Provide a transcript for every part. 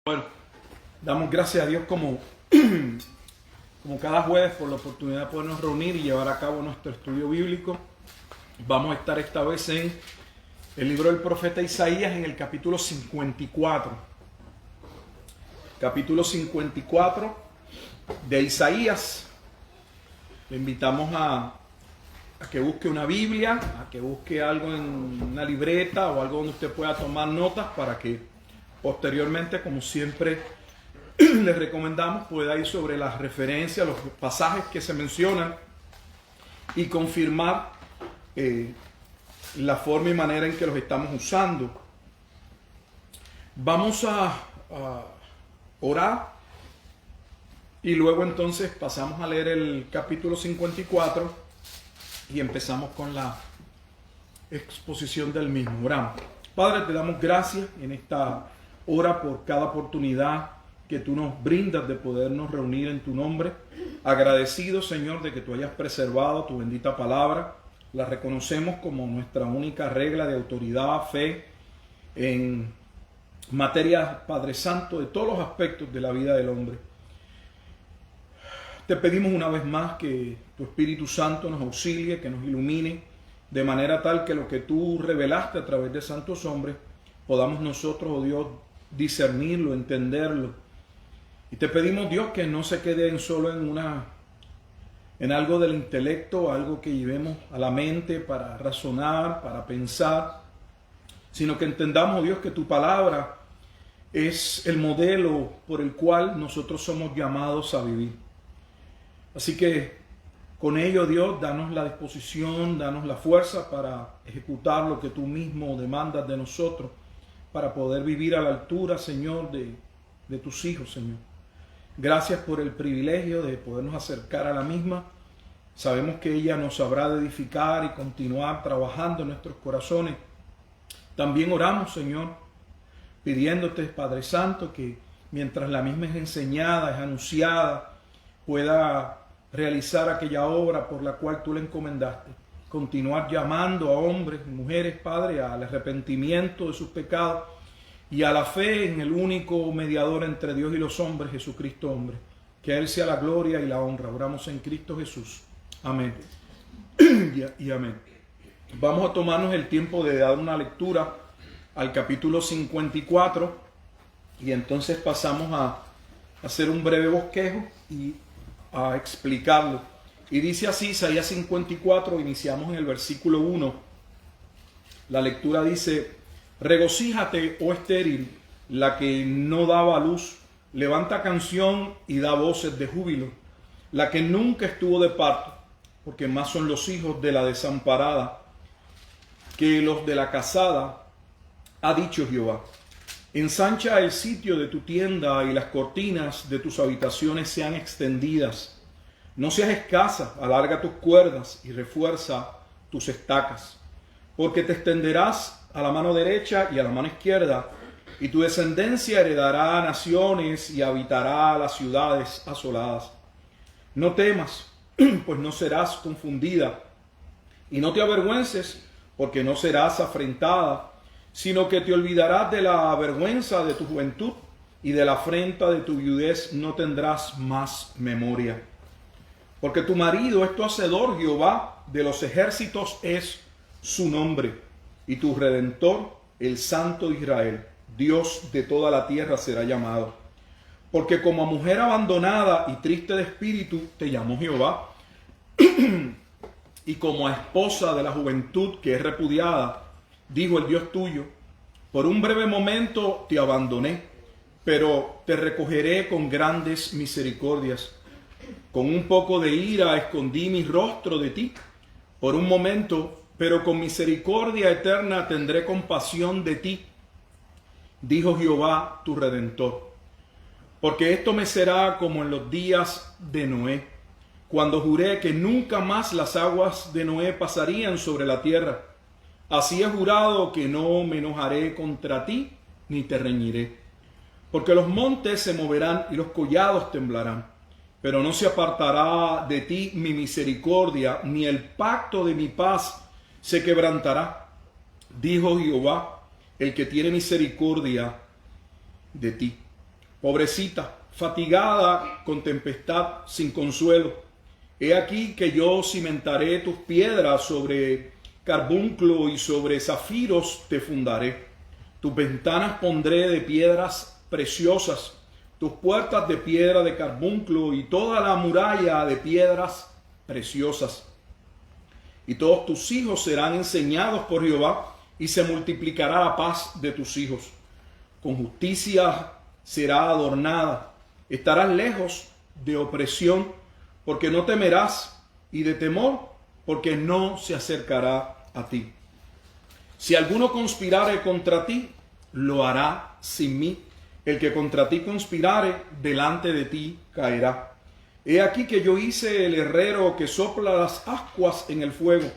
Bueno, damos gracias a Dios como cada jueves por la oportunidad de podernos reunir y llevar a cabo nuestro estudio bíblico. Vamos a estar esta vez en el libro del profeta Isaías en el capítulo 54. Capítulo 54 de Isaías. Le invitamos a que busque una Biblia, a que busque algo en una libreta o algo donde usted pueda tomar notas para que posteriormente, como siempre les recomendamos, pueda ir sobre las referencias, los pasajes que se mencionan y confirmar la forma y manera en que los estamos usando. Vamos a orar y luego entonces pasamos a leer el capítulo 54 y empezamos con la exposición del mismo. Oramos. Padre, te damos gracias en esta hora por cada oportunidad que tú nos brindas de podernos reunir en tu nombre. Agradecido, Señor, de que tú hayas preservado tu bendita palabra. La reconocemos como nuestra única regla de autoridad, fe, en materia, Padre Santo, de todos los aspectos de la vida del hombre. Te pedimos una vez más que tu Espíritu Santo nos auxilie, que nos ilumine, de manera tal que lo que tú revelaste a través de santos hombres, podamos nosotros, oh Dios, discernirlo, entenderlo. Y te pedimos, Dios, que no se quede solo en algo del intelecto, algo que llevemos a la mente para razonar, para pensar, sino que entendamos, Dios, que tu palabra es el modelo por el cual nosotros somos llamados a vivir. Así que con ello, Dios, danos la disposición, danos la fuerza para ejecutar lo que tú mismo demandas de nosotros, para poder vivir a la altura, Señor, de tus hijos, Señor. Gracias por el privilegio de podernos acercar a la misma. Sabemos que ella nos habrá de edificar y continuar trabajando en nuestros corazones. También oramos, Señor, pidiéndote, Padre Santo, que mientras la misma es enseñada, es anunciada, pueda realizar aquella obra por la cual tú le encomendaste. Continuar llamando a hombres y mujeres, Padre, al arrepentimiento de sus pecados y a la fe en el único mediador entre Dios y los hombres, Jesucristo hombre. Que a Él sea la gloria y la honra. Oramos en Cristo Jesús. Amén. y amén. Vamos a tomarnos el tiempo de dar una lectura al capítulo 54 y entonces pasamos a hacer un breve bosquejo y a explicarlo. Y dice así, Isaías 54, iniciamos en el versículo 1. La lectura dice: regocíjate, oh estéril, la que no daba luz, levanta canción y da voces de júbilo, la que nunca estuvo de parto, porque más son los hijos de la desamparada que los de la casada, ha dicho Jehová. Ensancha el sitio de tu tienda y las cortinas de tus habitaciones sean extendidas. No seas escasa, alarga tus cuerdas y refuerza tus estacas, porque te extenderás a la mano derecha y a la mano izquierda, y tu descendencia heredará naciones y habitará las ciudades asoladas. No temas, pues no serás confundida, y no te avergüences, porque no serás afrentada, sino que te olvidarás de la vergüenza de tu juventud, y de la afrenta de tu viudez no tendrás más memoria. Porque tu marido es tu hacedor, Jehová de los ejércitos es su nombre, y tu redentor, el Santo de Israel, Dios de toda la tierra será llamado. Porque como a mujer abandonada y triste de espíritu te llamó Jehová, y como a esposa de la juventud que es repudiada, dijo el Dios tuyo: por un breve momento te abandoné, pero te recogeré con grandes misericordias. Con un poco de ira escondí mi rostro de ti por un momento, pero con misericordia eterna tendré compasión de ti, dijo Jehová tu Redentor. Porque esto me será como en los días de Noé, cuando juré que nunca más las aguas de Noé pasarían sobre la tierra. Así he jurado que no me enojaré contra ti, ni te reñiré. Porque los montes se moverán y los collados temblarán, pero no se apartará de ti mi misericordia, ni el pacto de mi paz se quebrantará, dijo Jehová, el que tiene misericordia de ti. pobrecita, fatigada con tempestad, sin consuelo. He aquí que yo cimentaré tus piedras, sobre carbunclo y sobre zafiros te fundaré. Tus ventanas pondré de piedras preciosas, tus puertas de piedra de carbunclo y toda la muralla de piedras preciosas. Y todos tus hijos serán enseñados por Jehová, y se multiplicará la paz de tus hijos. Con justicia será adornada. Estarás lejos de opresión, porque no temerás, y de temor, porque no se acercará a ti. Si alguno conspirare contra ti, lo hará sin mí. El que contra ti conspirare, delante de ti caerá. He aquí que yo hice el herrero que sopla las ascuas en el fuego,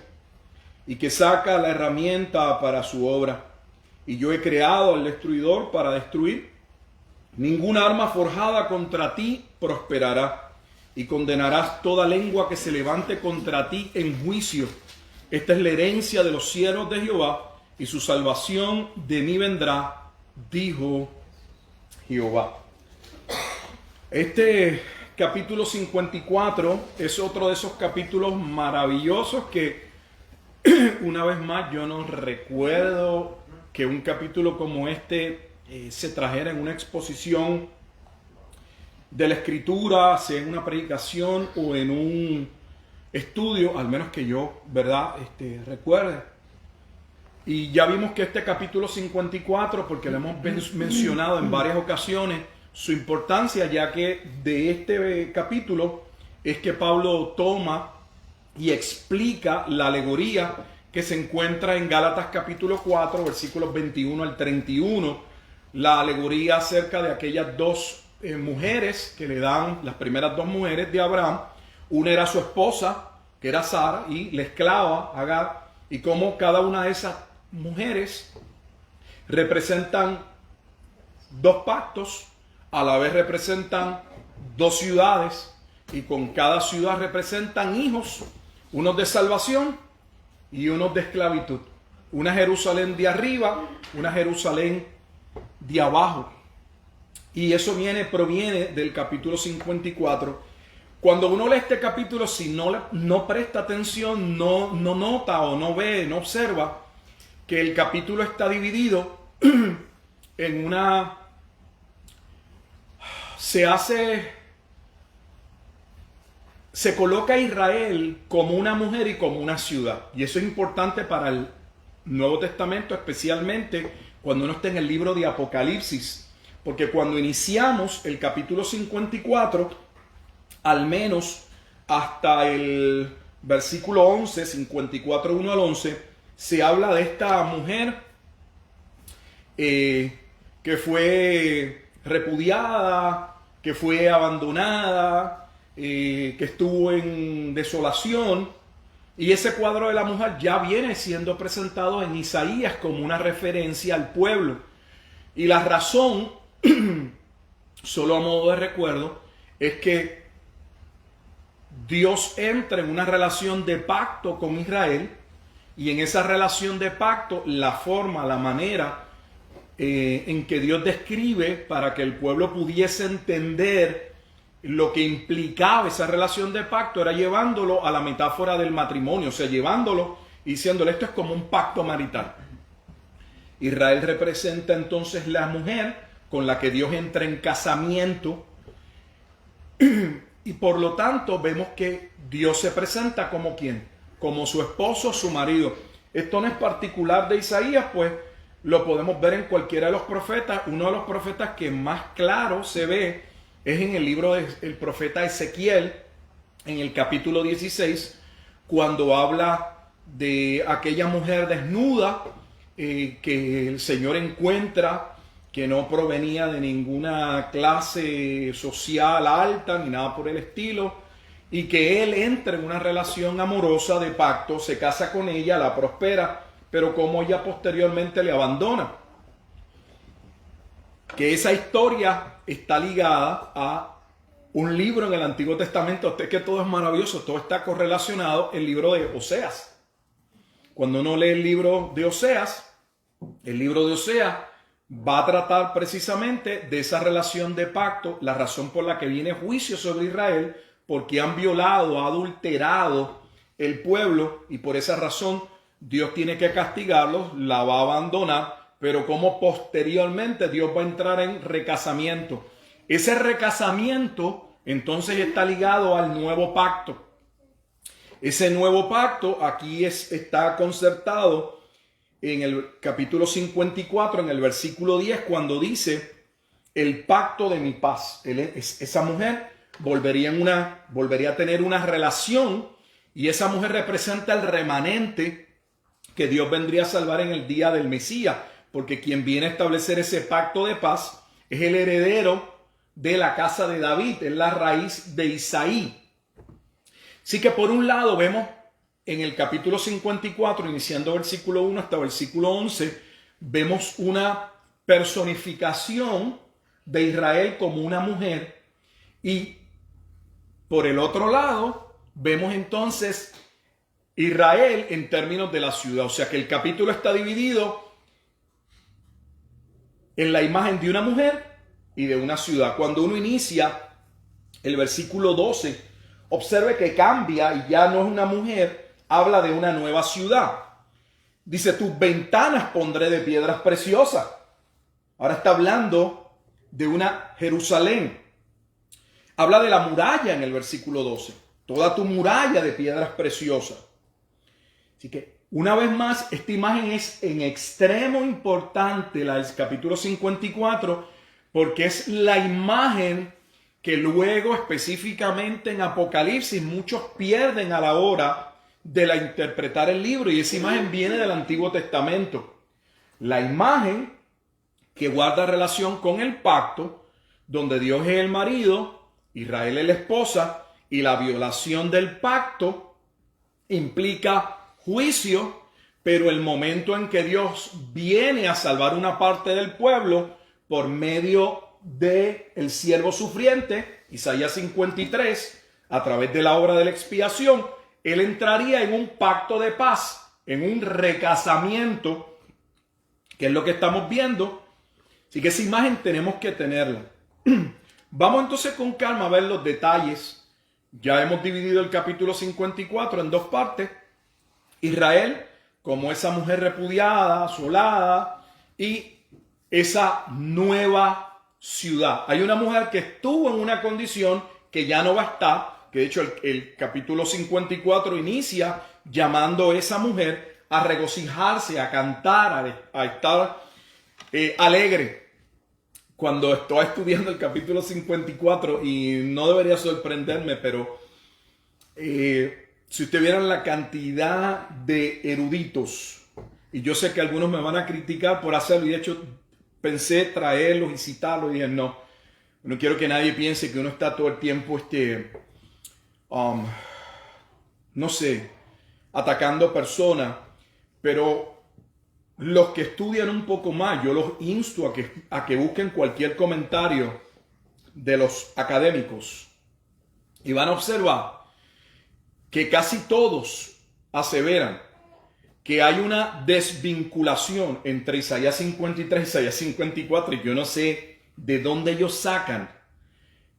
y que saca la herramienta para su obra. Y yo he creado al destruidor para destruir. Ninguna arma forjada contra ti prosperará, y condenarás toda lengua que se levante contra ti en juicio. Esta es la herencia de los siervos de Jehová, y su salvación de mí vendrá, dijo Jehová. Este capítulo 54 es otro de esos capítulos maravillosos que, una vez más, yo no recuerdo que un capítulo como este se trajera en una exposición de la Escritura, sea en una predicación o en un estudio, al menos que yo, ¿verdad?, recuerde. Y ya vimos que este capítulo 54, porque lo hemos mencionado en varias ocasiones, su importancia, ya que de este capítulo es que Pablo toma y explica la alegoría que se encuentra en Gálatas capítulo 4, versículos 21 al 31, la alegoría acerca de aquellas dos mujeres que le dan, las primeras dos mujeres de Abraham. Una era su esposa, que era Sara, y la esclava, Agar, y cómo cada una de esas mujeres representan dos pactos, a la vez representan dos ciudades, y con cada ciudad representan hijos, unos de salvación y unos de esclavitud. Una Jerusalén de arriba, una Jerusalén de abajo. Y eso proviene del capítulo 54. Cuando uno lee este capítulo, si no presta atención, no nota o no ve, no observa que el capítulo está dividido en una... Se coloca a Israel como una mujer y como una ciudad. Y eso es importante para el Nuevo Testamento, especialmente cuando uno está en el libro de Apocalipsis. Porque cuando iniciamos el capítulo 54, al menos hasta el versículo 11, 54, 1 al 11, se habla de esta mujer que fue repudiada, que fue abandonada, que estuvo en desolación. Y ese cuadro de la mujer ya viene siendo presentado en Isaías como una referencia al pueblo. Y la razón, solo a modo de recuerdo, es que Dios entra en una relación de pacto con Israel, y en esa relación de pacto, la forma, la manera en que Dios describe para que el pueblo pudiese entender lo que implicaba esa relación de pacto era llevándolo a la metáfora del matrimonio, o sea, llevándolo y diciéndole esto es como un pacto marital. Israel representa entonces la mujer con la que Dios entra en casamiento, y por lo tanto vemos que Dios se presenta como ¿quién? Como su esposo, su marido. Esto no es particular de Isaías, pues lo podemos ver en cualquiera de los profetas. Uno de los profetas que más claro se ve es en el libro del profeta Ezequiel, en el capítulo 16, cuando habla de aquella mujer desnuda que el Señor encuentra, que no provenía de ninguna clase social alta ni nada por el estilo, y que él entra en una relación amorosa de pacto, se casa con ella, la prospera, pero como ella posteriormente le abandona. Que esa historia está ligada a un libro en el Antiguo Testamento. Usted que todo es maravilloso, todo está correlacionado, el libro de Oseas. Cuando uno lee el libro de Oseas va a tratar precisamente de esa relación de pacto, la razón por la que viene juicio sobre Israel, porque han violado, adulterado el pueblo y por esa razón Dios tiene que castigarlos, la va a abandonar, pero como posteriormente Dios va a entrar en recasamiento. Ese recasamiento entonces está ligado al nuevo pacto. Ese nuevo pacto aquí está concertado en el capítulo 54, en el versículo 10, cuando dice el pacto de mi paz. Esa mujer volvería a tener una relación y esa mujer representa el remanente que Dios vendría a salvar en el día del Mesías, porque quien viene a establecer ese pacto de paz es el heredero de la casa de David, es la raíz de Isaí. Así que por un lado vemos en el capítulo 54, iniciando versículo 1 hasta versículo 11, vemos una personificación de Israel como una mujer, y por el otro lado vemos entonces Israel en términos de la ciudad. O sea que el capítulo está dividido en la imagen de una mujer y de una ciudad. Cuando uno inicia el versículo 12, observe que cambia y ya no es una mujer, habla de una nueva ciudad. Dice, tus ventanas pondré de piedras preciosas. Ahora está hablando de una Jerusalén. Habla de la muralla en el versículo 12. Toda tu muralla de piedras preciosas. Así que, una vez más, esta imagen es en extremo importante, la del capítulo 54, porque es la imagen que luego específicamente en Apocalipsis muchos pierden a la hora de interpretar el libro, y esa imagen viene del Antiguo Testamento. La imagen que guarda relación con el pacto, donde Dios es el marido, Israel es la esposa, y la violación del pacto implica juicio, pero el momento en que Dios viene a salvar una parte del pueblo por medio de el siervo sufriente, Isaías 53, a través de la obra de la expiación, él entraría en un pacto de paz, en un recasamiento, que es lo que estamos viendo. Así que esa imagen tenemos que tenerla. Vamos entonces con calma a ver los detalles. Ya hemos dividido el capítulo 54 en dos partes. Israel como esa mujer repudiada, asolada, y esa nueva ciudad. Hay una mujer que estuvo en una condición que ya no va a estar, que de hecho el capítulo 54 inicia llamando a esa mujer a regocijarse, a cantar, a estar alegre. Cuando estaba estudiando el capítulo 54, y no debería sorprenderme, pero si ustedes vieran la cantidad de eruditos, y yo sé que algunos me van a criticar por hacerlo, y de hecho pensé traerlos y citarlos, y dije no quiero que nadie piense que uno está todo el tiempo no sé, atacando personas, pero los que estudian un poco más, yo los insto a que busquen cualquier comentario de los académicos y van a observar que casi todos aseveran que hay una desvinculación entre Isaías 53 y Isaías 54, y yo no sé de dónde ellos sacan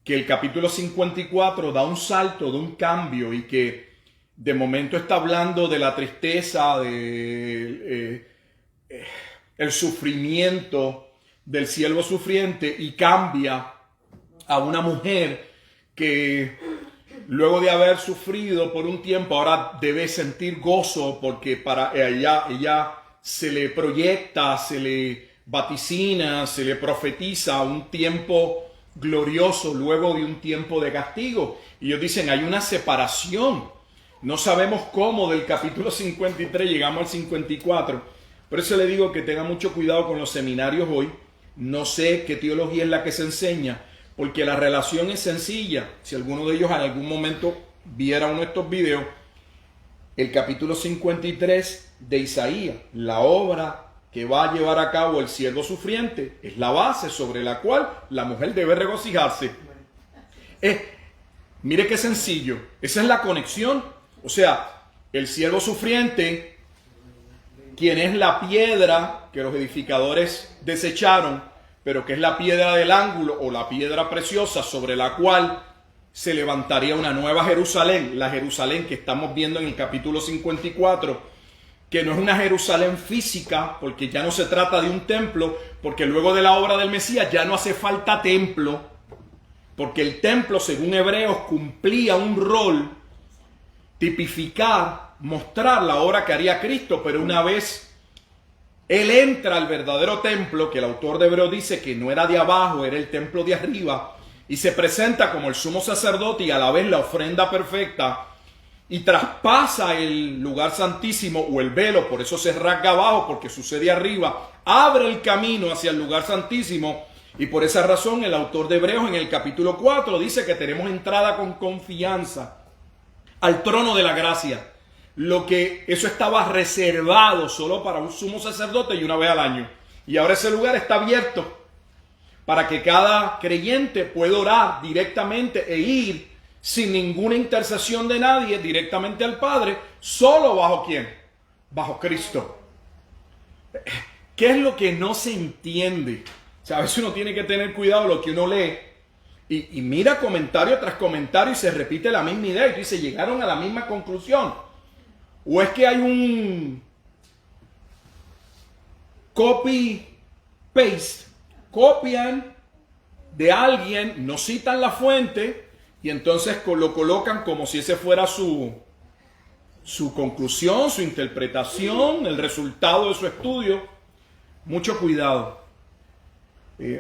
que el capítulo 54 da un salto, de un cambio, y que de momento está hablando de la tristeza, de el sufrimiento del siervo sufriente, y cambia a una mujer que luego de haber sufrido por un tiempo ahora debe sentir gozo, porque para ella se le proyecta, se le vaticina, se le profetiza un tiempo glorioso luego de un tiempo de castigo. Y ellos dicen, hay una separación. No sabemos cómo del capítulo 53 llegamos al 54. Por eso le digo que tenga mucho cuidado con los seminarios hoy. No sé qué teología es la que se enseña, porque la relación es sencilla. Si alguno de ellos en algún momento viera uno de estos videos, el capítulo 53 de Isaías, la obra que va a llevar a cabo el siervo sufriente, es la base sobre la cual la mujer debe regocijarse. Mire qué sencillo. Esa es la conexión. O sea, el siervo sufriente quien es la piedra que los edificadores desecharon, pero que es la piedra del ángulo o la piedra preciosa sobre la cual se levantaría una nueva Jerusalén, la Jerusalén que estamos viendo en el capítulo 54, que no es una Jerusalén física, porque ya no se trata de un templo, porque luego de la obra del Mesías ya no hace falta templo, porque el templo, según Hebreos, cumplía un rol, tipificar, mostrar la obra que haría Cristo, pero una vez Él entra al verdadero templo, que el autor de Hebreos dice que no era de abajo, era el templo de arriba, y se presenta como el sumo sacerdote y a la vez la ofrenda perfecta, y traspasa el lugar santísimo o el velo, por eso se rasga abajo, porque sucede arriba, abre el camino hacia el lugar santísimo, y por esa razón el autor de Hebreos en el capítulo 4 dice que tenemos entrada con confianza al trono de la gracia. Lo que eso estaba reservado solo para un sumo sacerdote y una vez al año. Y ahora ese lugar está abierto para que cada creyente pueda orar directamente e ir sin ninguna intercesión de nadie directamente al Padre, solo bajo ¿quién? Bajo Cristo. ¿Qué es lo que no se entiende? O sea, a veces uno tiene que tener cuidado de lo que uno lee y mira comentario tras comentario y se repite la misma idea y tú dices, llegaron a la misma conclusión. ¿O es que hay un copy-paste? Copian de alguien, no citan la fuente y entonces lo colocan como si ese fuera su conclusión, su interpretación, el resultado de su estudio. Mucho cuidado.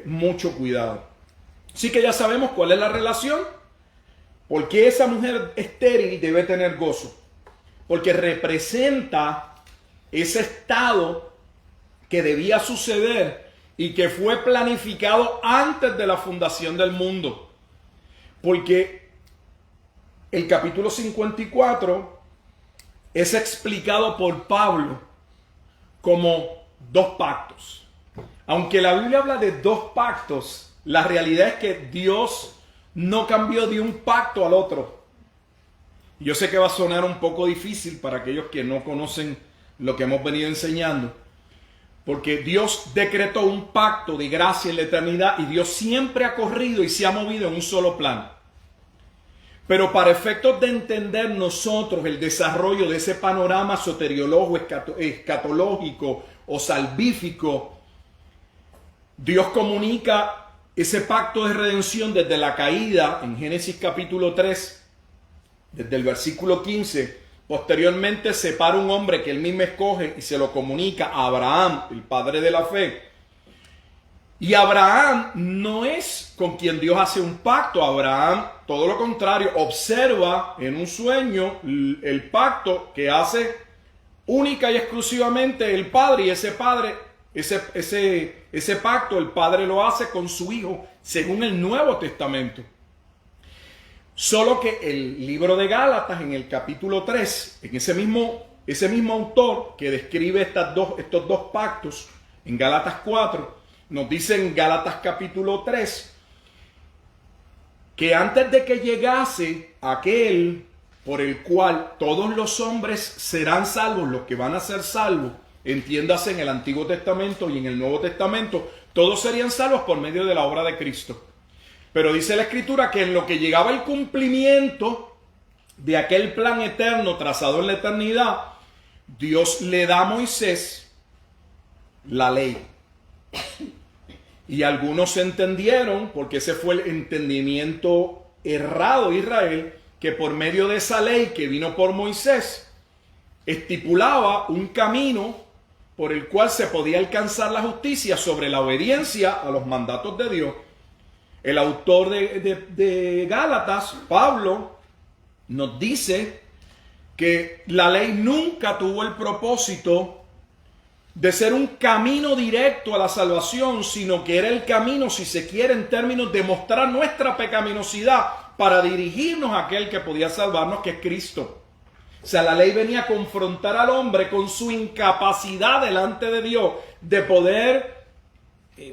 Mucho cuidado. Así que ya sabemos cuál es la relación. ¿Por qué esa mujer estéril debe tener gozo? Porque representa ese estado que debía suceder y que fue planificado antes de la fundación del mundo. Porque el capítulo 54 es explicado por Pablo como dos pactos. Aunque la Biblia habla de dos pactos, la realidad es que Dios no cambió de un pacto al otro. Yo sé que va a sonar un poco difícil para aquellos que no conocen lo que hemos venido enseñando, porque Dios decretó un pacto de gracia en la eternidad y Dios siempre ha corrido y se ha movido en un solo plan. Pero para efectos de entender nosotros el desarrollo de ese panorama soteriológico, escatológico o salvífico, Dios comunica ese pacto de redención desde la caída en Génesis capítulo 3, desde el versículo 15, posteriormente separa un hombre que él mismo escoge y se lo comunica a Abraham, el padre de la fe. Y Abraham no es con quien Dios hace un pacto. Abraham, todo lo contrario, observa en un sueño el pacto que hace única y exclusivamente el padre, y ese padre, ese pacto el padre lo hace con su hijo según el Nuevo Testamento. Solo que el libro de Gálatas en el capítulo 3, en ese mismo autor que describe estos dos pactos, en Gálatas 4, nos dice en Gálatas capítulo 3, que antes de que llegase aquel por el cual todos los hombres serán salvos, los que van a ser salvos, entiéndase en el Antiguo Testamento y en el Nuevo Testamento, todos serían salvos por medio de la obra de Cristo. Pero dice la Escritura que en lo que llegaba el cumplimiento de aquel plan eterno trazado en la eternidad, Dios le da a Moisés la ley. Y algunos entendieron, porque ese fue el entendimiento errado de Israel, que por medio de esa ley que vino por Moisés, estipulaba un camino por el cual se podía alcanzar la justicia sobre la obediencia a los mandatos de Dios. El autor de Gálatas, Pablo, nos dice que la ley nunca tuvo el propósito de ser un camino directo a la salvación, sino que era el camino, si se quiere, en términos de mostrar nuestra pecaminosidad para dirigirnos a aquel que podía salvarnos, que es Cristo. O sea, la ley venía a confrontar al hombre con su incapacidad delante de Dios de poder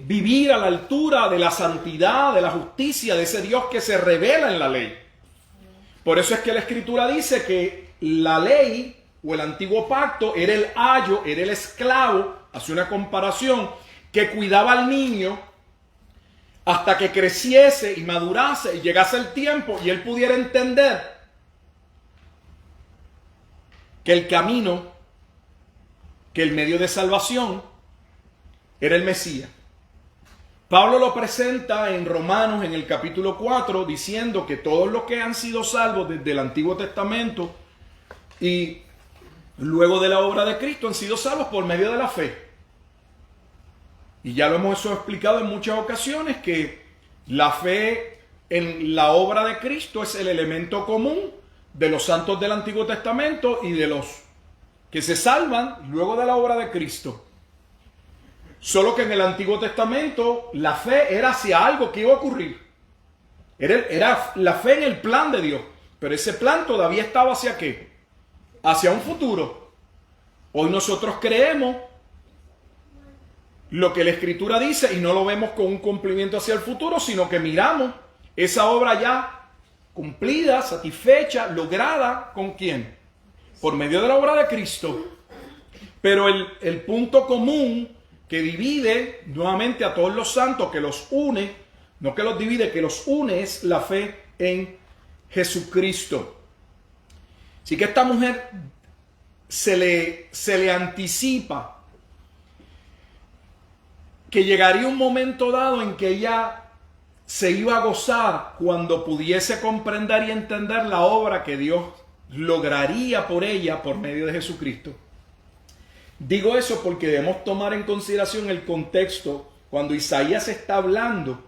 vivir a la altura de la santidad, de la justicia, de ese Dios que se revela en la ley. Por eso es que la Escritura dice que la ley o el antiguo pacto era el ayo, era el esclavo, hace una comparación, que cuidaba al niño hasta que creciese y madurase y llegase el tiempo y él pudiera entender que el camino, que el medio de salvación era el Mesías. Pablo lo presenta en Romanos en el capítulo 4 diciendo que todos los que han sido salvos desde el Antiguo Testamento y luego de la obra de Cristo han sido salvos por medio de la fe. Y ya lo hemos explicado en muchas ocasiones que la fe en la obra de Cristo es el elemento común de los santos del Antiguo Testamento y de los que se salvan luego de la obra de Cristo. Solo que en el Antiguo Testamento la fe era hacia algo que iba a ocurrir. Era la fe en el plan de Dios. Pero ese plan todavía estaba hacia ¿qué? Hacia un futuro. Hoy nosotros creemos lo que la Escritura dice y no lo vemos con un cumplimiento hacia el futuro, sino que miramos esa obra ya cumplida, satisfecha, lograda, ¿con quién? Por medio de la obra de Cristo. Pero el punto común que divide nuevamente a todos los santos, que los une, no que los divide, que los une, es la fe en Jesucristo. Así que a esta mujer se le anticipa que llegaría un momento dado en que ella se iba a gozar cuando pudiese comprender y entender la obra que Dios lograría por ella por medio de Jesucristo. Digo eso porque debemos tomar en consideración el contexto. Cuando Isaías está hablando,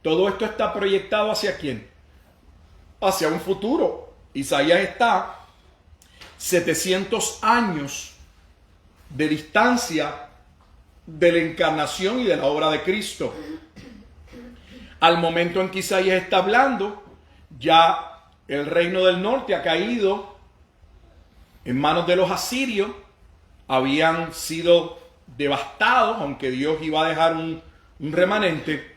todo esto está proyectado ¿hacia quién? Hacia un futuro. Isaías está 700 años de distancia de la encarnación y de la obra de Cristo. Al momento en que Isaías está hablando, ya el reino del norte ha caído en manos de los asirios. Habían sido devastados, aunque Dios iba a dejar un remanente.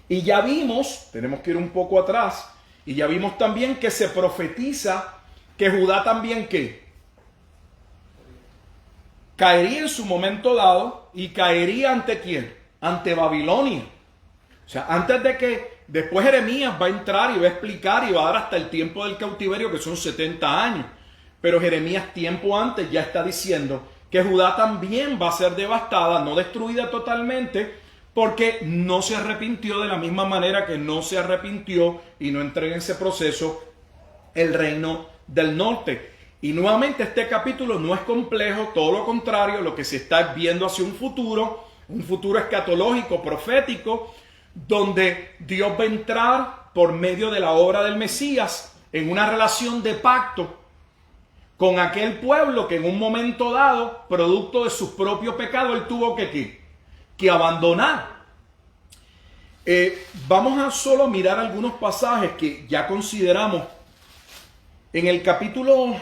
Y ya vimos, tenemos que ir un poco atrás, y ya vimos también que se profetiza que Judá también ¿qué? Caería en su momento dado y caería ante ¿quién? Ante Babilonia. O sea, antes de que después Jeremías va a entrar y va a explicar y va a dar hasta el tiempo del cautiverio, que son 70 años. Pero Jeremías tiempo antes ya está diciendo que Judá también va a ser devastada, no destruida totalmente, porque no se arrepintió de la misma manera que no se arrepintió y no entró en ese proceso el reino del norte. Y nuevamente este capítulo no es complejo, todo lo contrario, lo que se está viendo hacia un futuro escatológico, profético, donde Dios va a entrar por medio de la obra del Mesías en una relación de pacto con aquel pueblo que en un momento dado, producto de sus propios pecados, él tuvo que abandonar. Vamos a solo mirar algunos pasajes que ya consideramos. En el capítulo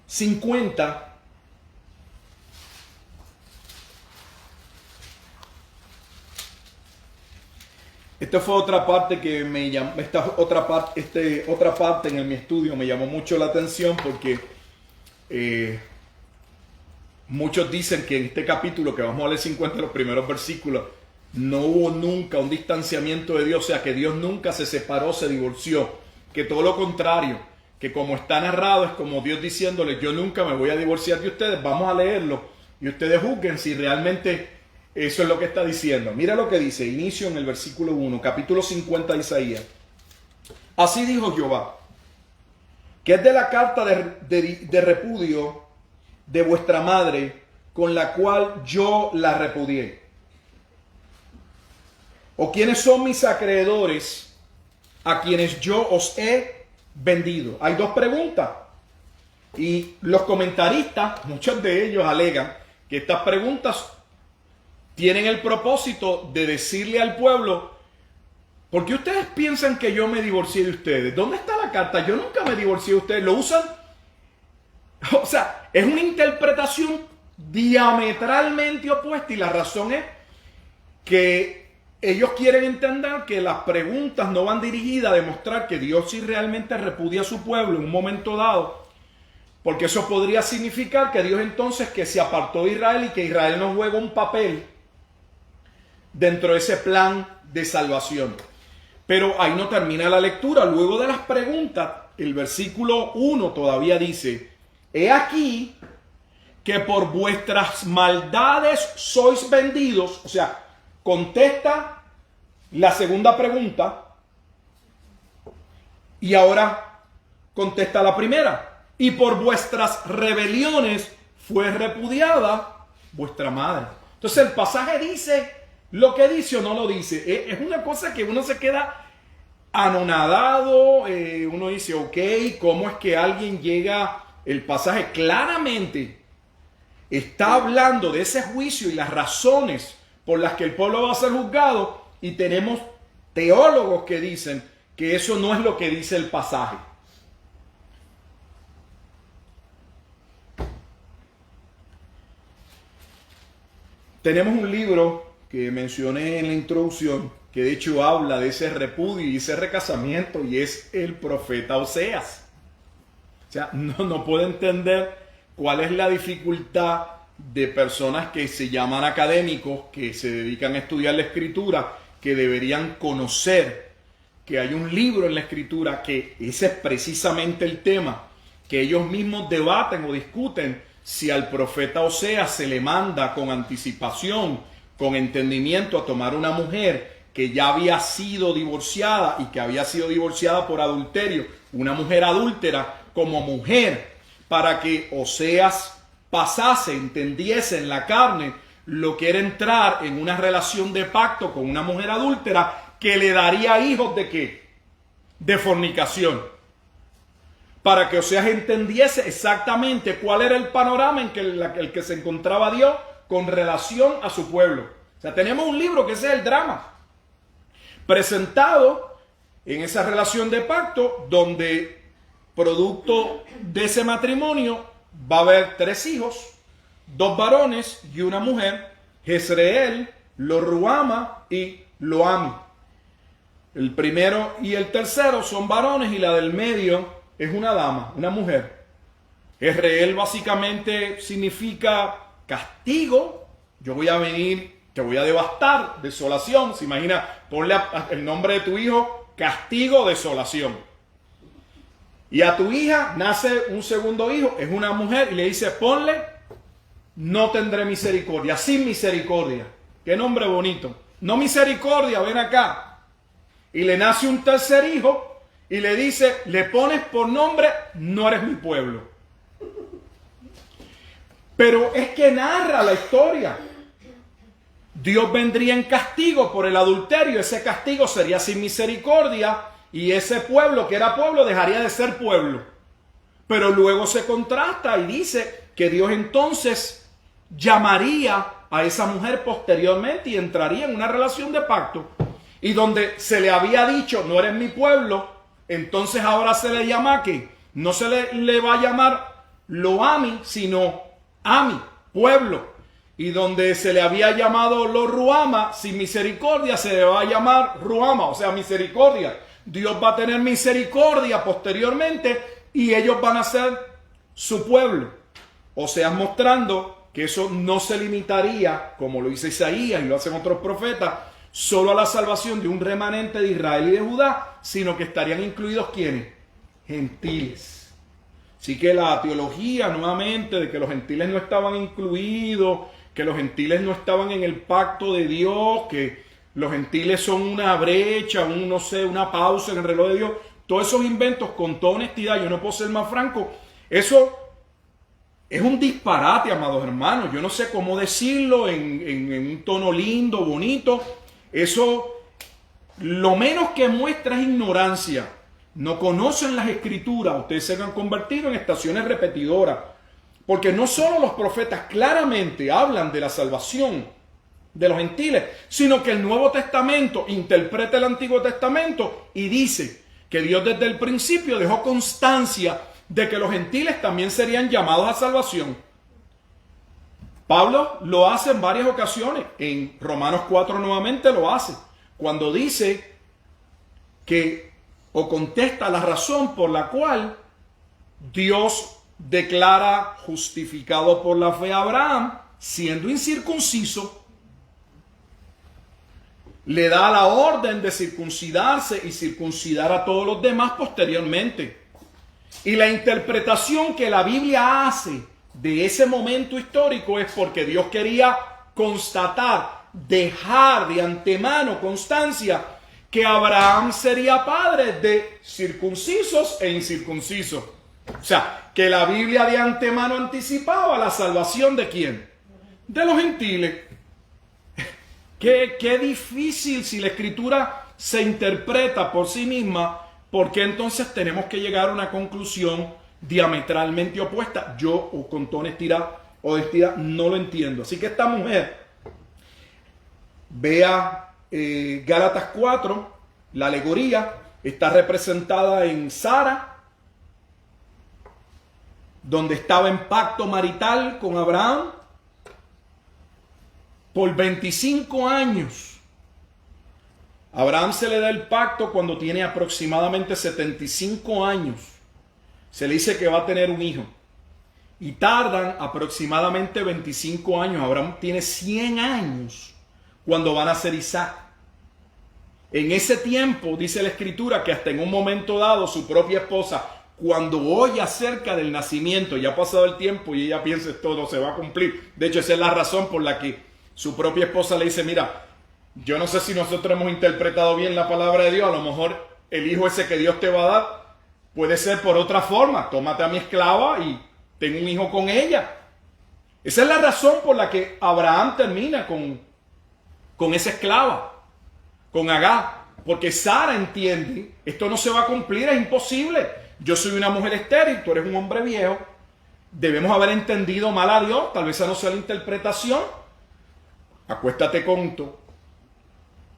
50, esta fue otra parte que me llamó, otra parte en mi estudio me llamó mucho la atención porque muchos dicen que en este capítulo que vamos a leer 50, los primeros versículos, no hubo nunca un distanciamiento de Dios, o sea que Dios nunca se separó, se divorció, que todo lo contrario, que como está narrado es como Dios diciéndole, yo nunca me voy a divorciar de ustedes, vamos a leerlo y ustedes juzguen si realmente eso es lo que está diciendo. Mira lo que dice, inicio en el versículo 1, capítulo 50 de Isaías. Así dijo Jehová, que es de la carta de repudio de vuestra madre, con la cual yo la repudié. ¿O quiénes son mis acreedores a quienes yo os he vendido? Hay dos preguntas. Y los comentaristas, muchos de ellos alegan que estas preguntas tienen el propósito de decirle al pueblo, ¿por qué ustedes piensan que yo me divorcié de ustedes? ¿Dónde está la carta? Yo nunca me divorcié de ustedes. ¿Lo usan? O sea, es una interpretación diametralmente opuesta y la razón es que ellos quieren entender que las preguntas no van dirigidas a demostrar que Dios sí realmente repudia a su pueblo en un momento dado, porque eso podría significar que Dios entonces que se apartó de Israel y que Israel no juega un papel dentro de ese plan de salvación. Pero ahí no termina la lectura. Luego de las preguntas, el versículo 1 todavía dice: he aquí que por vuestras maldades sois vendidos. O sea, contesta la segunda pregunta y ahora contesta la primera. Y por vuestras rebeliones fue repudiada vuestra madre. Entonces el pasaje dice lo que dice o no lo dice. Es una cosa que uno se queda anonadado. Uno dice, ok, ¿cómo es que alguien llega? El pasaje claramente está hablando de ese juicio y las razones por las que el pueblo va a ser juzgado, y tenemos teólogos que dicen que eso no es lo que dice el pasaje. Tenemos un libro que mencioné en la introducción, que de hecho habla de ese repudio y ese recasamiento, y es el profeta Oseas. O sea, no puedo entender cuál es la dificultad de personas que se llaman académicos, que se dedican a estudiar la escritura, que deberían conocer que hay un libro en la escritura que ese es precisamente el tema, que ellos mismos debaten o discuten si al profeta Oseas se le manda con anticipación, con entendimiento, a tomar una mujer que ya había sido divorciada y que había sido divorciada por adulterio, una mujer adúltera, como mujer, para que Oseas pasase, entendiese en la carne lo que era entrar en una relación de pacto con una mujer adúltera que le daría hijos ¿de qué? De fornicación. Para que Oseas entendiese exactamente cuál era el panorama en que el que se encontraba Dios con relación a su pueblo. O sea, tenemos un libro que ese es el drama, presentado en esa relación de pacto, donde producto de ese matrimonio va a haber 3 hijos, 2 varones y una mujer: Jezreel, Lo-ruama y Lo-ami. El primero y el tercero son varones y la del medio es una dama, una mujer. Jezreel básicamente significa castigo. Yo voy a venir, te voy a devastar, desolación. Se imagina, ponle el nombre de tu hijo, castigo, desolación. Y a tu hija nace un segundo hijo, es una mujer, y le dice, ponle, no tendré misericordia, sin misericordia. Qué nombre bonito. No misericordia, ven acá. Y le nace un tercer hijo y le dice, le pones por nombre, no eres mi pueblo. Pero es que narra la historia. Dios vendría en castigo por el adulterio, ese castigo sería sin misericordia, y ese pueblo que era pueblo dejaría de ser pueblo. Pero luego se contrasta y dice que Dios entonces llamaría a esa mujer posteriormente y entraría en una relación de pacto. Y donde se le había dicho, no eres mi pueblo, entonces ahora se le llama que no se le va a llamar Lo-ami, sino Ami, pueblo. Y donde se le había llamado Lo-ruama, sin misericordia, se le va a llamar Ruama, o sea, misericordia. Dios va a tener misericordia posteriormente y ellos van a ser su pueblo. O sea, mostrando que eso no se limitaría, como lo dice Isaías y lo hacen otros profetas, solo a la salvación de un remanente de Israel y de Judá, sino que estarían incluidos ¿quiénes? Gentiles. Así que la teología nuevamente de que los gentiles no estaban incluidos, que los gentiles no estaban en el pacto de Dios, que los gentiles son una brecha, una pausa en el reloj de Dios, todos esos inventos, con toda honestidad, yo no puedo ser más franco, eso es un disparate, amados hermanos. Yo no sé cómo decirlo en un tono lindo, bonito. Eso lo menos que muestra es ignorancia. No conocen las escrituras. Ustedes se han convertido en estaciones repetidoras. Porque no solo los profetas claramente hablan de la salvación de los gentiles, sino que el Nuevo Testamento interpreta el Antiguo Testamento y dice que Dios desde el principio dejó constancia de que los gentiles también serían llamados a salvación. Pablo lo hace en varias ocasiones. En Romanos 4 nuevamente lo hace. cuando dice que, o contesta la razón por la cual Dios declara justificado por la fe a Abraham, siendo incircunciso, le da la orden de circuncidarse y circuncidar a todos los demás posteriormente. Y la interpretación que la Biblia hace de ese momento histórico es porque Dios quería constatar, dejar de antemano constancia que Abraham sería padre de circuncisos e incircuncisos. O sea, que la Biblia de antemano anticipaba la salvación ¿de quién? De los gentiles. Qué difícil si la Escritura se interpreta por sí misma, porque entonces tenemos que llegar a una conclusión diametralmente opuesta. Yo, o con toda honestidad no lo entiendo. Así que esta mujer, vea Gálatas 4, la alegoría está representada en Sara, donde estaba en pacto marital con Abraham por 25 años. Abraham se le da el pacto cuando tiene aproximadamente 75 años. Se le dice que va a tener un hijo. Y tardan aproximadamente 25 años. Abraham tiene 100 años cuando van a nacer Isaac. En ese tiempo, dice la Escritura, que hasta en un momento dado su propia esposa, cuando oye acerca del nacimiento, ya ha pasado el tiempo y ella piensa esto no se va a cumplir. De hecho, esa es la razón por la que su propia esposa le dice, mira, yo no sé si nosotros hemos interpretado bien la palabra de Dios, a lo mejor el hijo ese que Dios te va a dar puede ser por otra forma. Tómate a mi esclava y ten un hijo con ella. Esa es la razón por la que Abraham termina con esa esclava, con Agar, porque Sara entiende, esto no se va a cumplir, es imposible. Yo soy una mujer estéril, tú eres un hombre viejo. Debemos haber entendido mal a Dios, tal vez esa no sea la interpretación. Acuéstate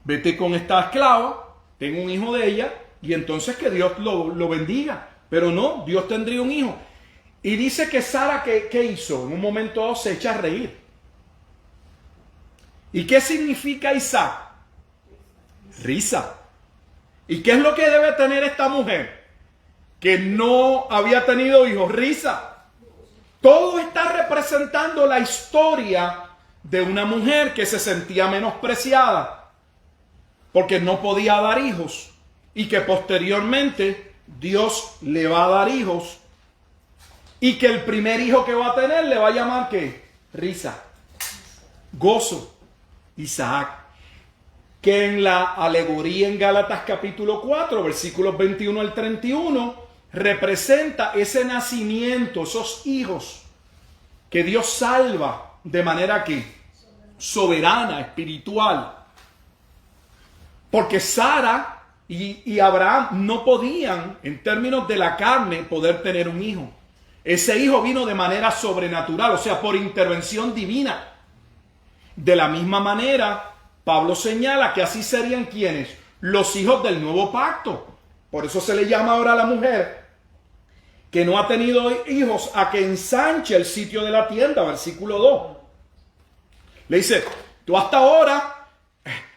vete con esta esclava, ten un hijo de ella y entonces que Dios lo bendiga. Pero no, Dios tendría un hijo. Y dice que Sara, ¿qué hizo? En un momento dado se echa a reír. ¿Y qué significa Isaac? Risa. ¿Y qué es lo que debe tener esta mujer? Que no había tenido hijos. Risa. Todo está representando la historia de una mujer que se sentía menospreciada porque no podía dar hijos y que posteriormente Dios le va a dar hijos y que el primer hijo que va a tener le va a llamar ¿qué? Risa, gozo, Isaac, que en la alegoría en Gálatas capítulo 4 versículos 21 al 31 representa ese nacimiento, esos hijos que Dios salva de manera que soberana, espiritual. Porque Sara y Abraham no podían, en términos de la carne, poder tener un hijo. Ese hijo vino de manera sobrenatural, o sea, por intervención divina. De la misma manera, Pablo señala que así serían quienes, los hijos del nuevo pacto. Por eso se le llama ahora a la mujer que no ha tenido hijos a que ensanche el sitio de la tienda, versículo 2. Le dice, tú hasta ahora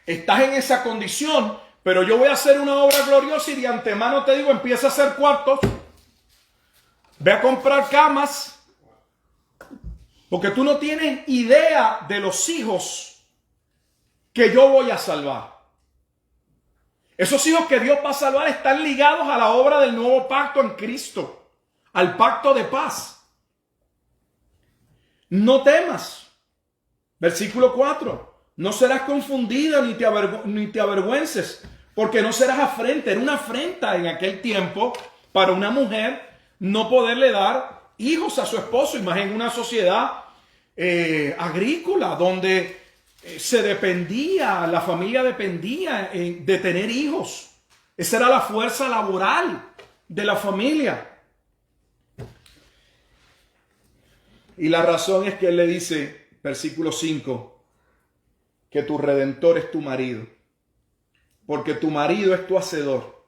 estás en esa condición, pero yo voy a hacer una obra gloriosa y de antemano te digo, empieza a hacer cuartos, ve a comprar camas, porque tú no tienes idea de los hijos que yo voy a salvar. Esos hijos que Dios va a salvar están ligados a la obra del nuevo pacto en Cristo, al pacto de paz. No temas. Versículo 4. No serás confundida ni te avergüences, porque no serás afrenta. Era una afrenta en aquel tiempo para una mujer no poderle dar hijos a su esposo. Imagina una sociedad agrícola donde se dependía, la familia dependía de tener hijos. Esa era la fuerza laboral de la familia. Y la razón es que él le dice, versículo 5, que tu redentor es tu marido, porque tu marido es tu hacedor.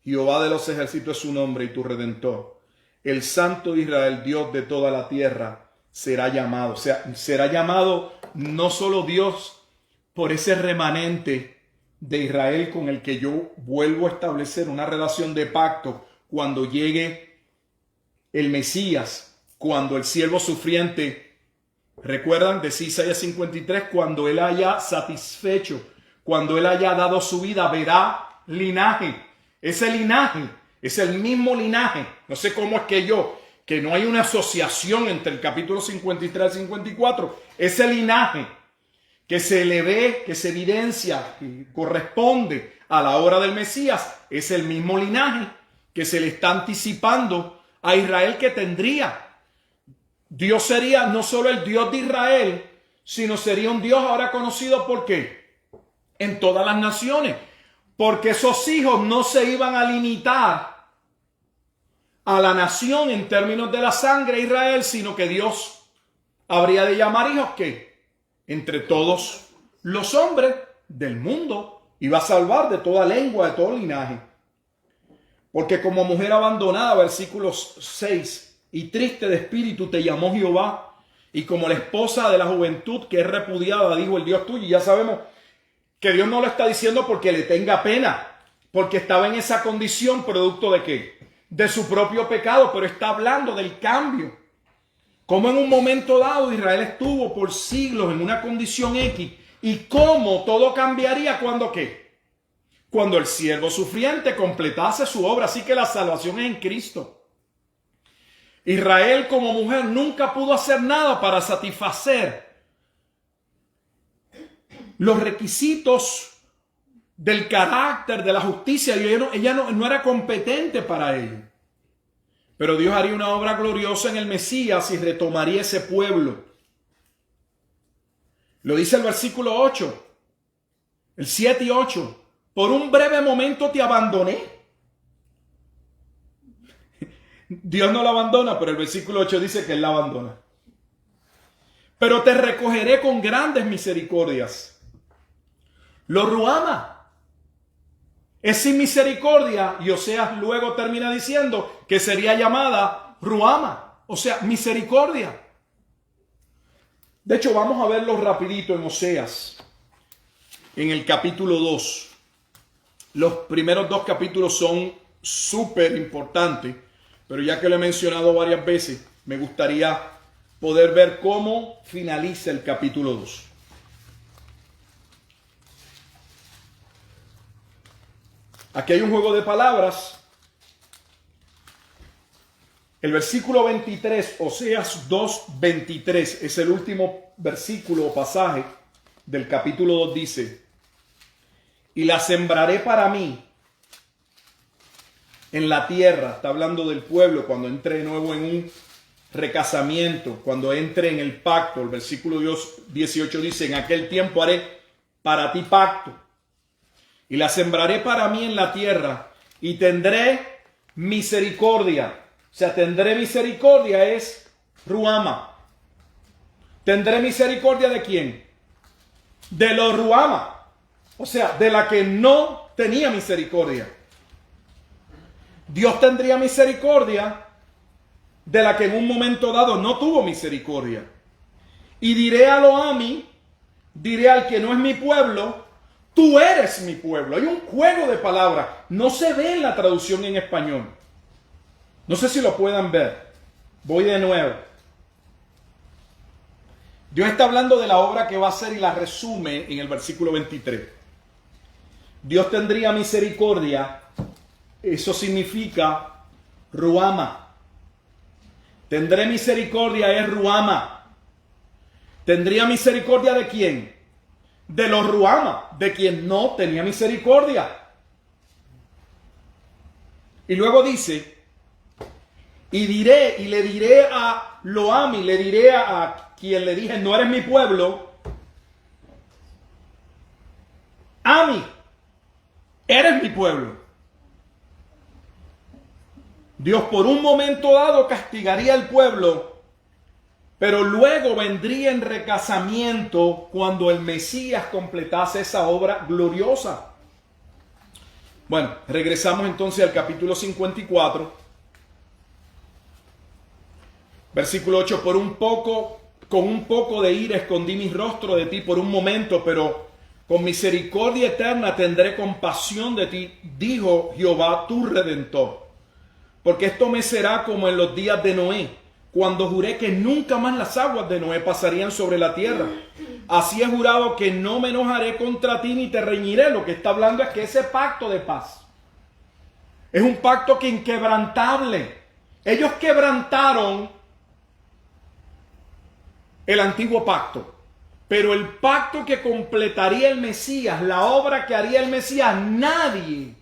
Jehová de los ejércitos es su nombre y tu redentor. El Santo de Israel, Dios de toda la tierra, será llamado. O sea, será llamado no solo Dios por ese remanente de Israel con el que yo vuelvo a establecer una relación de pacto cuando llegue el Mesías, cuando el siervo sufriente, recuerdan, decía Isaías 53, cuando él haya satisfecho, cuando él haya dado su vida, verá linaje. Ese linaje es el mismo linaje. No sé cómo es que no hay una asociación entre el capítulo 53 y 54. Ese linaje que se le ve, que se evidencia, que corresponde a la hora del Mesías, es el mismo linaje que se le está anticipando a Israel que tendría. Dios sería no solo el Dios de Israel, sino sería un Dios ahora conocido ¿por qué? En todas las naciones. Porque esos hijos no se iban a limitar a la nación en términos de la sangre de Israel, sino que Dios habría de llamar hijos ¿qué? Entre todos los hombres del mundo. Iba a salvar de toda lengua, de todo linaje. Porque como mujer abandonada, versículos 6, y triste de espíritu te llamó Jehová, y como la esposa de la juventud que es repudiada, dijo el Dios tuyo. Y ya sabemos que Dios no lo está diciendo porque le tenga pena, porque estaba en esa condición producto de ¿qué? De su propio pecado, pero está hablando del cambio. Como en un momento dado Israel estuvo por siglos en una condición X, y cómo todo cambiaría cuando ¿qué? Cuando el siervo sufriente completase su obra. Así que la salvación es en Cristo. Israel como mujer nunca pudo hacer nada para satisfacer los requisitos del carácter, de la justicia. Ella no era competente para ello. Pero Dios haría una obra gloriosa en el Mesías y retomaría ese pueblo. Lo dice el versículo 8, el 7 y 8. Por un breve momento te abandoné. Dios no la abandona, pero el versículo 8 dice que Él la abandona. Pero te recogeré con grandes misericordias. Lo ruama. Es sin misericordia. Y Oseas luego termina diciendo que sería llamada ruama. O sea, misericordia. De hecho, vamos a verlo rapidito en Oseas. En el capítulo 2. Los primeros dos capítulos son súper importantes. Pero ya que lo he mencionado varias veces, me gustaría poder ver cómo finaliza el capítulo 2. Aquí hay un juego de palabras. El versículo 23, Oseas 2:23, es el último versículo o pasaje del capítulo 2, dice: y la sembraré para mí en la tierra. Está hablando del pueblo cuando entre de nuevo en un recasamiento, cuando entre en el pacto. El versículo 18 dice: en aquel tiempo haré para ti pacto y la sembraré para mí en la tierra y tendré misericordia. O sea, tendré misericordia es ruama. ¿Tendré misericordia de quién? De los ruama. O sea, de la que no tenía misericordia. Dios tendría misericordia de la que en un momento dado no tuvo misericordia. Y diré a Lo-Ami, diré al que no es mi pueblo, tú eres mi pueblo. Hay un juego de palabras. No se ve en la traducción en español. No sé si lo puedan ver. Voy de nuevo. Dios está hablando de la obra que va a hacer y la resume en el versículo 23. Dios tendría misericordia. Eso significa ruama. Tendré misericordia es ruama. ¿Tendría misericordia de quién? De los ruama, de quien no tenía misericordia. Y luego dice: y diré, y le diré a Lo-Ami, le diré a quien le dije, no eres mi pueblo, Ami, eres mi pueblo. Dios por un momento dado castigaría al pueblo, pero luego vendría en recasamiento cuando el Mesías completase esa obra gloriosa. Bueno, regresamos entonces al capítulo 54. Versículo 8, con un poco de ira escondí mi rostro de ti por un momento, pero con misericordia eterna tendré compasión de ti, dijo Jehová tu Redentor. Porque esto me será como en los días de Noé, cuando juré que nunca más las aguas de Noé pasarían sobre la tierra. Así he jurado que no me enojaré contra ti ni te reñiré. Lo que está hablando es que ese pacto de paz es un pacto que inquebrantable. Ellos quebrantaron el antiguo pacto, pero el pacto que completaría el Mesías, la obra que haría el Mesías, nadie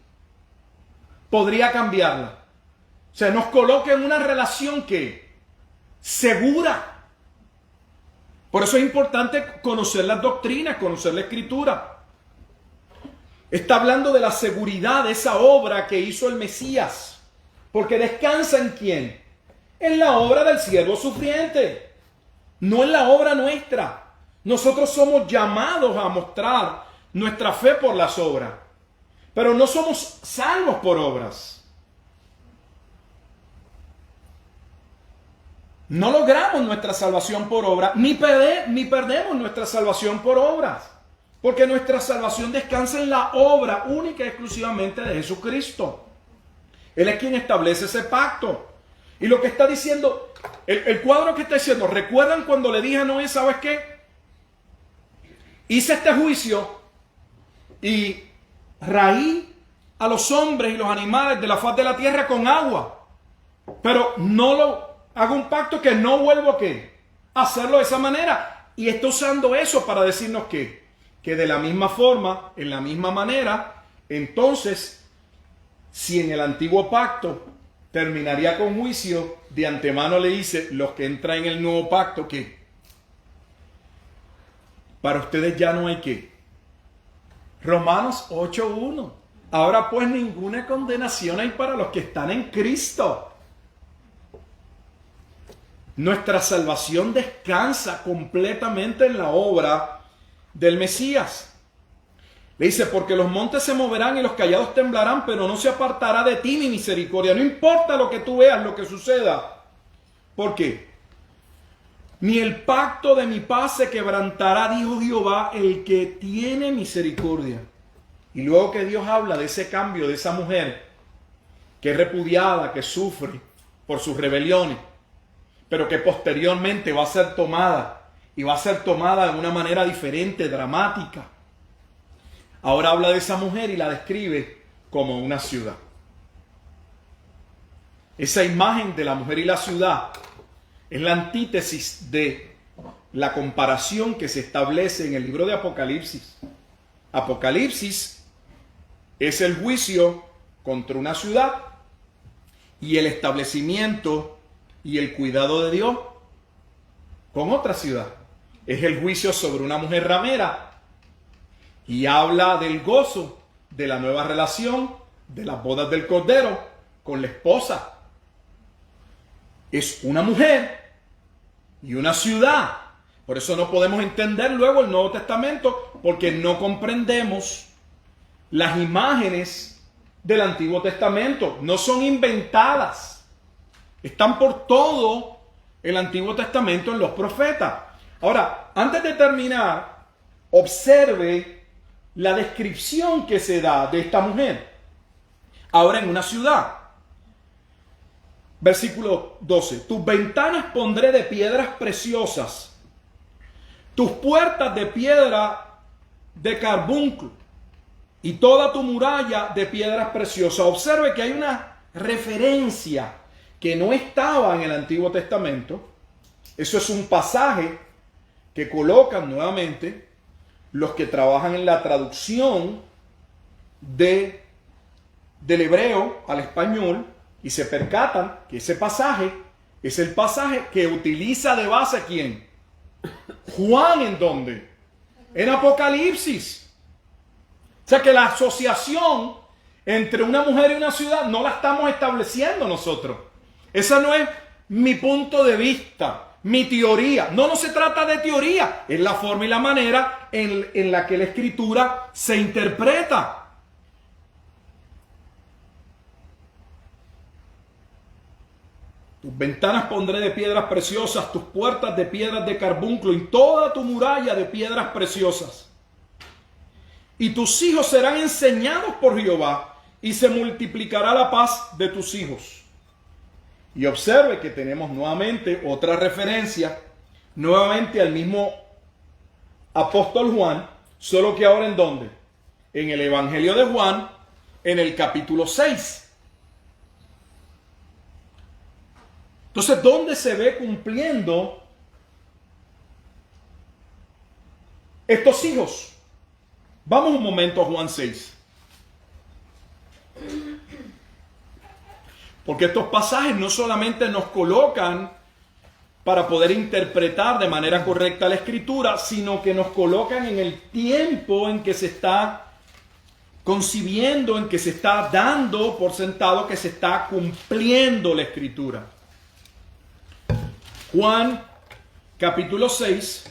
podría cambiarla. O sea, nos coloca en una relación que segura. Por eso es importante conocer las doctrinas, conocer la Escritura. Está hablando de la seguridad de esa obra que hizo el Mesías. Porque descansa ¿en quién? En la obra del siervo sufriente. No en la obra nuestra. Nosotros somos llamados a mostrar nuestra fe por las obras. Pero no somos salvos por obras. No logramos nuestra salvación por obra, ni perdemos nuestra salvación por obras. Porque nuestra salvación descansa en la obra única y exclusivamente de Jesucristo. Él es quien establece ese pacto. Y lo que está diciendo, el cuadro que está diciendo, ¿recuerdan cuando le dije a Noé, ¿sabes qué? Hice este juicio y raí a los hombres y los animales de la faz de la tierra con agua. Pero no lo hago un pacto que no vuelvo a hacerlo de esa manera. Y está usando eso para decirnos que de la misma forma, en la misma manera, entonces, si en el antiguo pacto terminaría con juicio, de antemano le dice, los que entran en el nuevo pacto, que para ustedes ya no hay que. Romanos 8:1. Ahora pues ninguna condenación hay para los que están en Cristo. Nuestra salvación descansa completamente en la obra del Mesías. Le dice, porque los montes se moverán y los callados temblarán, pero no se apartará de ti mi misericordia. No importa lo que tú veas, lo que suceda. ¿Por qué? Ni el pacto de mi paz se quebrantará, dijo Jehová, el que tiene misericordia. Y luego que Dios habla de ese cambio de esa mujer que es repudiada, que sufre por sus rebeliones, pero que posteriormente va a ser tomada, y va a ser tomada de una manera diferente, dramática. Ahora habla de esa mujer y la describe como una ciudad. Esa imagen de la mujer y la ciudad es la antítesis de la comparación que se establece en el libro de Apocalipsis. Apocalipsis es el juicio contra una ciudad y el establecimiento y el cuidado de Dios con otra ciudad. Es el juicio sobre una mujer ramera y habla del gozo de la nueva relación, de las bodas del Cordero con la esposa. Es una mujer y una ciudad. Por eso no podemos entender luego el Nuevo Testamento, porque no comprendemos las imágenes del Antiguo Testamento. No son inventadas. Están por todo el Antiguo Testamento en los profetas. Ahora, antes de terminar, observe la descripción que se da de esta mujer. Ahora en una ciudad. Versículo 12. Tus ventanas pondré de piedras preciosas, tus puertas de piedra de carbunclo, y toda tu muralla de piedras preciosas. Observe que hay una referencia que no estaba en el Antiguo Testamento. Eso es un pasaje que colocan nuevamente los que trabajan en la traducción del hebreo al español, y se percatan que ese pasaje es el pasaje que utiliza de base ¿quién? Juan. ¿En dónde? En Apocalipsis. O sea que la asociación entre una mujer y una ciudad no la estamos estableciendo nosotros. Esa no es mi punto de vista, mi teoría. No se trata de teoría. Es la forma y la manera en la que la Escritura se interpreta. Tus ventanas pondré de piedras preciosas, tus puertas de piedras de carbunclo, y toda tu muralla de piedras preciosas. y tus hijos serán enseñados por Jehová, y se multiplicará la paz de tus hijos. Y observe que tenemos nuevamente otra referencia, nuevamente al mismo apóstol Juan, solo que ahora ¿en dónde? En el Evangelio de Juan, en el capítulo 6. Entonces, ¿dónde se ve cumpliendo estos hijos? Vamos un momento a Juan 6. Porque estos pasajes no solamente nos colocan para poder interpretar de manera correcta la Escritura, sino que nos colocan en el tiempo en que se está concibiendo, en que se está dando por sentado que se está cumpliendo la Escritura. Juan capítulo 6.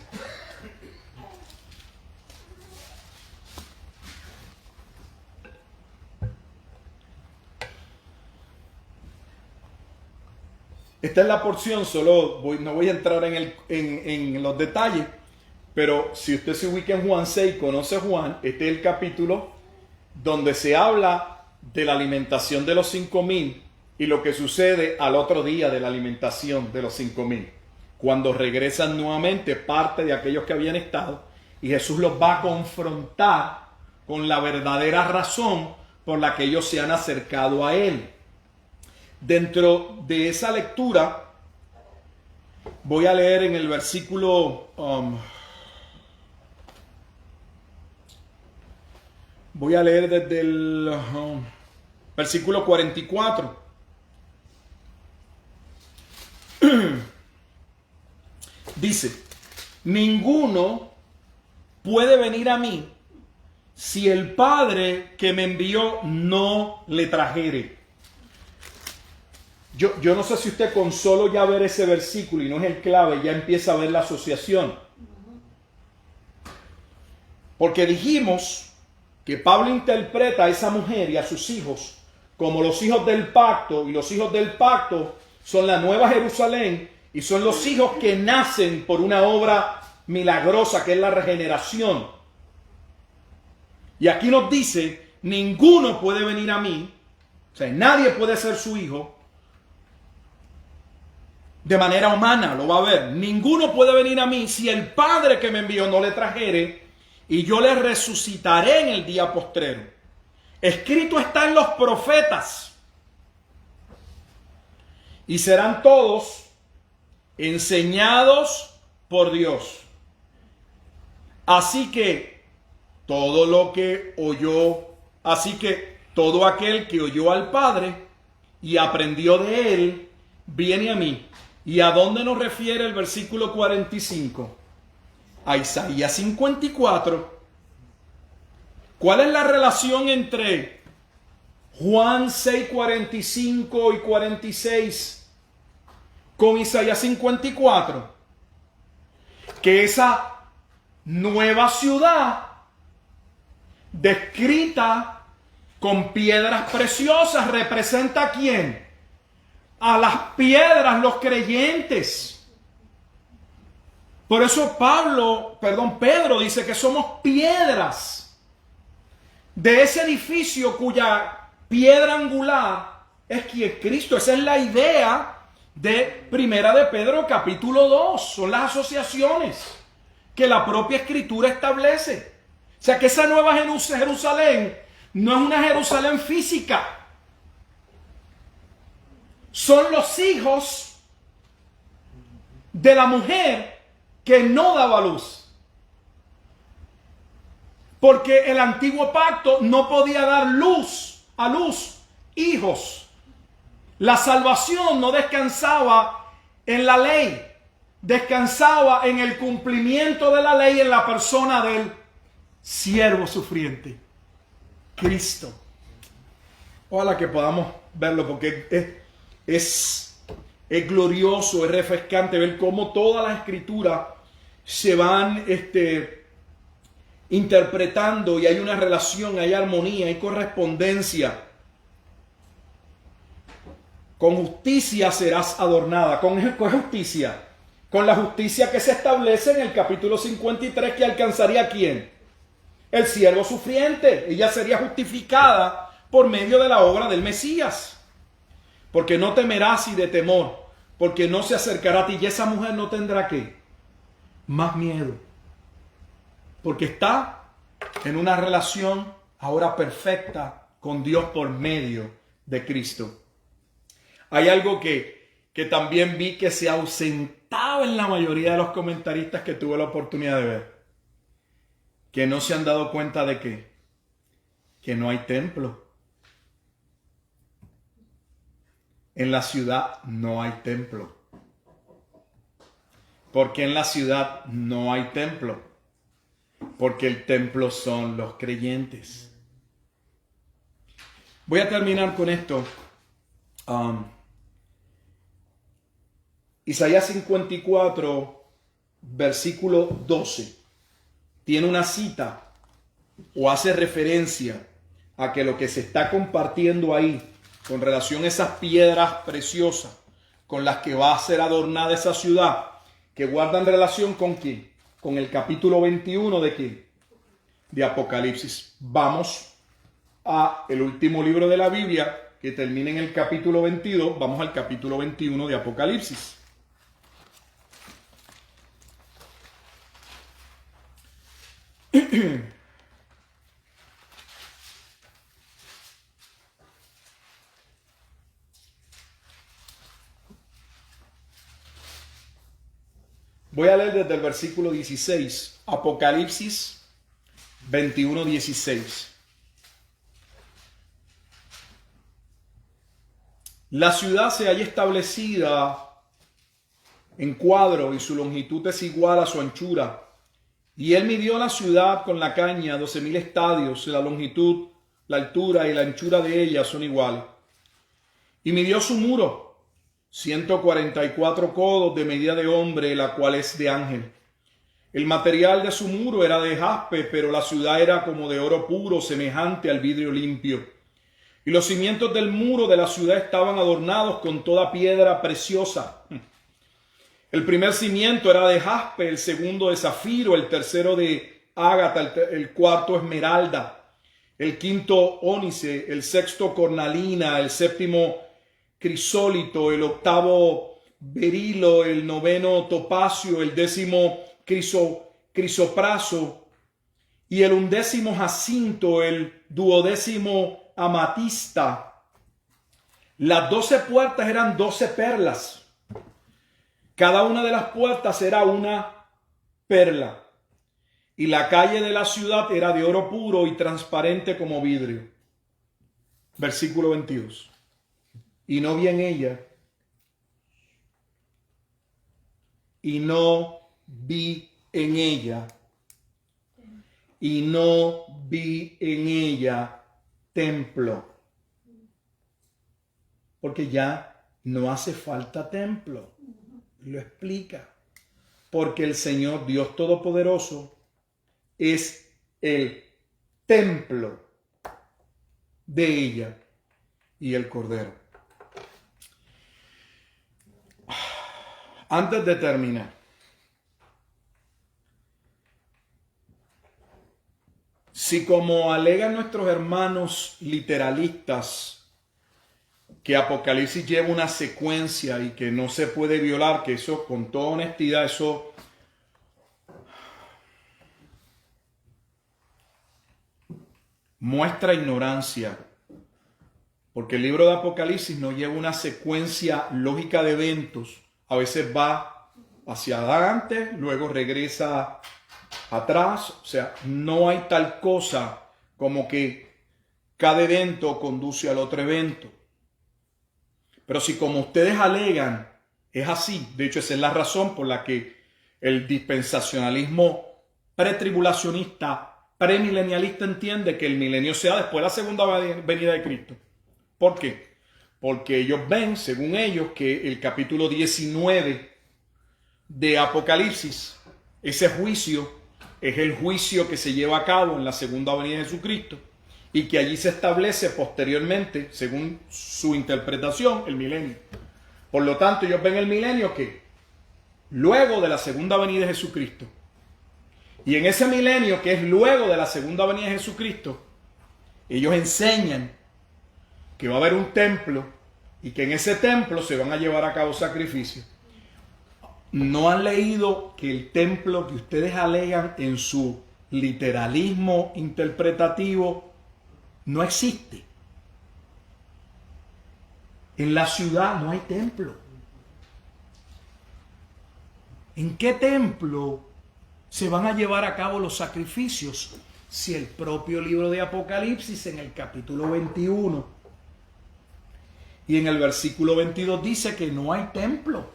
Esta es la porción, no voy a entrar en los detalles, pero si usted se ubica en Juan 6, conoce Juan, este es el capítulo donde se habla de la alimentación de los 5,000 y lo que sucede al otro día de la alimentación de los 5,000, cuando regresan nuevamente parte de aquellos que habían estado, y Jesús los va a confrontar con la verdadera razón por la que ellos se han acercado a Él. Dentro de esa lectura voy a leer en el versículo voy a leer desde el versículo 44. Dice: ninguno puede venir a mí si el Padre que me envió no le trajere. Yo no sé si usted con solo ya ver ese versículo, y no es el clave, ya empieza a ver la asociación. Porque dijimos que Pablo interpreta a esa mujer y a sus hijos como los hijos del pacto, y los hijos del pacto son la Nueva Jerusalén, y son los hijos que nacen por una obra milagrosa que es la regeneración. Y aquí nos dice: ninguno puede venir a mí, o sea, nadie puede ser su hijo de manera humana, lo va a ver. Ninguno puede venir a mí si el Padre que me envió no le trajere, y yo le resucitaré en el día postrero. Escrito está en los profetas, y serán todos enseñados por Dios. Así que todo aquel que oyó al Padre y aprendió de él, viene a mí. ¿Y a dónde nos refiere el versículo 45? A Isaías 54. ¿Cuál es la relación entre Juan 6, 45 y 46 con Isaías 54? Que esa nueva ciudad descrita con piedras preciosas representa ¿a quién? A las piedras, los creyentes. Por eso Pedro dice que somos piedras de ese edificio cuya piedra angular es quien Cristo. Esa es la idea de Primera de Pedro capítulo 2. Son las asociaciones que la propia Escritura establece. O sea que esa nueva Jerusalén no es una Jerusalén física. Son los hijos de la mujer que no daba luz. Porque el antiguo pacto no podía dar hijos. La salvación no descansaba en la ley, descansaba en el cumplimiento de la ley en la persona del siervo sufriente, Cristo. Ojalá que podamos verlo, porque es glorioso, es refrescante ver cómo todas las escrituras se van interpretando, y hay una relación, hay armonía, hay correspondencia. Con justicia serás adornada. ¿Con justicia? Con la justicia que se establece en el capítulo 53, que alcanzaría ¿a quién? el siervo sufriente. Ella sería justificada por medio de la obra del Mesías. Porque no temerás y de temor, porque no se acercará a ti. Y esa mujer no tendrá ¿qué? Más miedo. Porque está en una relación ahora perfecta con Dios por medio de Cristo. Hay algo que también vi que se ausentaba en la mayoría de los comentaristas que tuve la oportunidad de ver. Que no se han dado cuenta de que no hay templo. En la ciudad no hay templo. ¿Por qué en la ciudad no hay templo? Porque el templo son los creyentes. Voy a terminar con esto. Isaías 54, versículo 12, tiene una cita o hace referencia a que lo que se está compartiendo ahí con relación a esas piedras preciosas con las que va a ser adornada esa ciudad, que guardan relación con ¿quién? Con el capítulo 21 de ¿quién? De Apocalipsis. Vamos a el último libro de la Biblia que termina en el capítulo 22. Vamos al capítulo 21 de Apocalipsis. Voy a leer desde el versículo 16, Apocalipsis 21, 16. La ciudad se halla establecida en cuadro y su longitud es igual a su anchura. Y él midió la ciudad con la caña, 12,000 estadios, la longitud, la altura y la anchura de ella son iguales. Y midió su muro, 144 codos de medida de hombre, la cual es de ángel. El material de su muro era de jaspe, pero la ciudad era como de oro puro, semejante al vidrio limpio. Y los cimientos del muro de la ciudad estaban adornados con toda piedra preciosa. El primer cimiento era de jaspe, el segundo de zafiro, el tercero de ágata, el cuarto esmeralda, el quinto ónice, el sexto cornalina, el séptimo crisólito, el octavo berilo, el noveno topacio, el décimo crisopraso y el 11º jacinto, el 12º amatista. Las 12 puertas eran 12 perlas. Cada una de las puertas era una perla. Y la calle de la ciudad era de oro puro y transparente como vidrio. Versículo 22. Y no vi en ella. Y no vi en ella. Y no vi en ella templo. Porque ya no hace falta templo. Lo explica. Porque el Señor Dios Todopoderoso es el templo de ella y el Cordero. Antes de terminar, si como alegan nuestros hermanos literalistas que Apocalipsis lleva una secuencia y que no se puede violar, que eso, con toda honestidad, eso muestra ignorancia, porque el libro de Apocalipsis no lleva una secuencia lógica de eventos. A veces va hacia adelante, luego regresa atrás. O sea, no hay tal cosa como que cada evento conduce al otro evento. Pero si como ustedes alegan es así, de hecho esa es la razón por la que el dispensacionalismo pretribulacionista, premilenialista entiende que el milenio sea después de la segunda venida de Cristo. ¿Por qué? Porque ellos ven, según ellos, que el capítulo 19 de Apocalipsis, ese juicio es el juicio que se lleva a cabo en la segunda venida de Jesucristo y que allí se establece posteriormente, según su interpretación, el milenio. Por lo tanto, ellos ven el milenio que luego de la segunda venida de Jesucristo. Y en ese milenio, que es luego de la segunda venida de Jesucristo, ellos enseñan que va a haber un templo y que en ese templo se van a llevar a cabo sacrificios. ¿No han leído que el templo que ustedes alegan en su literalismo interpretativo no existe? En la ciudad no hay templo. ¿En qué templo se van a llevar a cabo los sacrificios si el propio libro de Apocalipsis en el capítulo 21 y en el versículo 22 dice que no hay templo?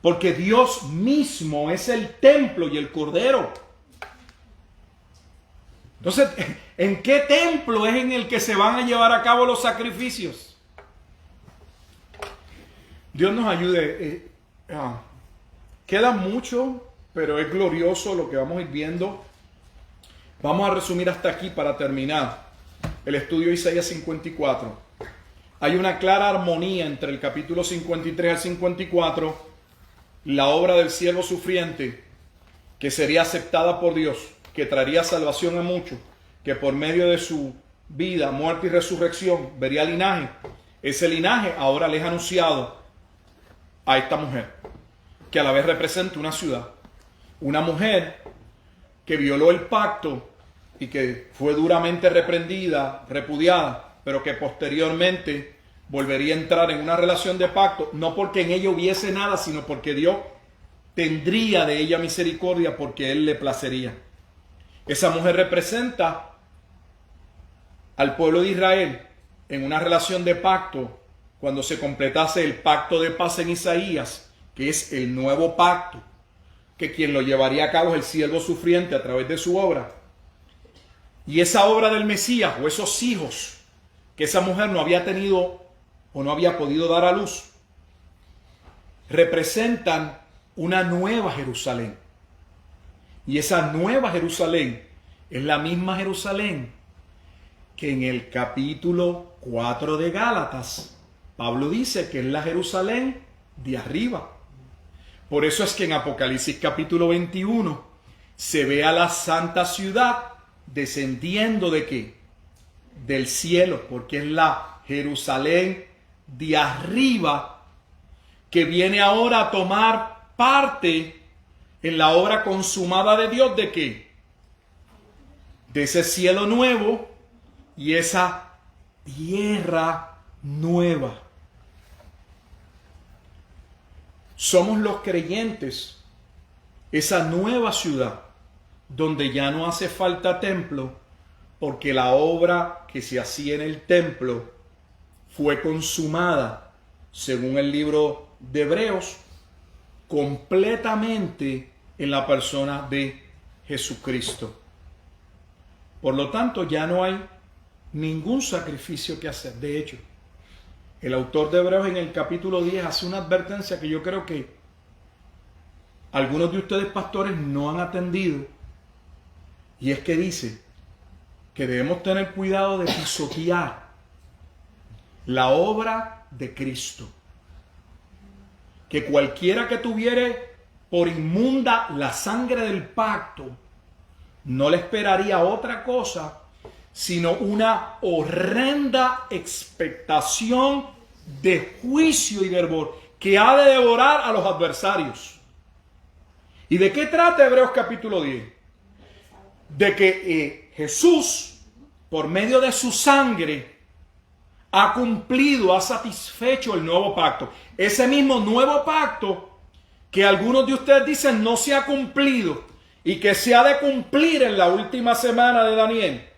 Porque Dios mismo es el templo y el Cordero. Entonces, ¿en qué templo es en el que se van a llevar a cabo los sacrificios? Dios nos ayude. Queda mucho, pero es glorioso lo que vamos a ir viendo. Vamos a resumir hasta aquí para terminar el estudio de Isaías 54. Hay una clara armonía entre el capítulo 53 al 54, la obra del siervo sufriente, que sería aceptada por Dios, que traería salvación a muchos, que por medio de su vida, muerte y resurrección vería linaje. Ese linaje ahora le es anunciado a esta mujer, que a la vez representa una ciudad. Una mujer que violó el pacto y que fue duramente reprendida, repudiada, pero que posteriormente volvería a entrar en una relación de pacto, no porque en ella hubiese nada, sino porque Dios tendría de ella misericordia, porque Él le placería. Esa mujer representa al pueblo de Israel en una relación de pacto, cuando se completase el pacto de paz en Isaías, que es el nuevo pacto, que quien lo llevaría a cabo es el siervo sufriente a través de su obra. Y esa obra del Mesías, o esos hijos que esa mujer no había tenido o no había podido dar a luz, representan una nueva Jerusalén. Y esa nueva Jerusalén es la misma Jerusalén que en el capítulo 4 de Gálatas Pablo dice que es la Jerusalén de arriba. Por eso es que en Apocalipsis capítulo 21 se ve a la santa ciudad descendiendo ¿de qué? Del cielo, porque es la Jerusalén de arriba que viene ahora a tomar parte en la obra consumada de Dios. ¿De qué? De ese cielo nuevo y esa tierra nueva. Somos los creyentes, esa nueva ciudad donde ya no hace falta templo, porque la obra que se hacía en el templo fue consumada, según el libro de Hebreos, completamente en la persona de Jesucristo. Por lo tanto, ya no hay ningún sacrificio que hacer. De hecho, el autor de Hebreos en el capítulo 10 hace una advertencia que yo creo que algunos de ustedes pastores no han atendido, y es que dice que debemos tener cuidado de pisotear la obra de Cristo. Que cualquiera que tuviere por inmunda la sangre del pacto no le esperaría otra cosa sino una horrenda expectación de juicio y de hervor que ha de devorar a los adversarios. ¿Y de qué trata Hebreos capítulo 10? De que Jesús, por medio de su sangre, ha cumplido, ha satisfecho el nuevo pacto. Ese mismo nuevo pacto que algunos de ustedes dicen no se ha cumplido y que se ha de cumplir en la última semana de Daniel.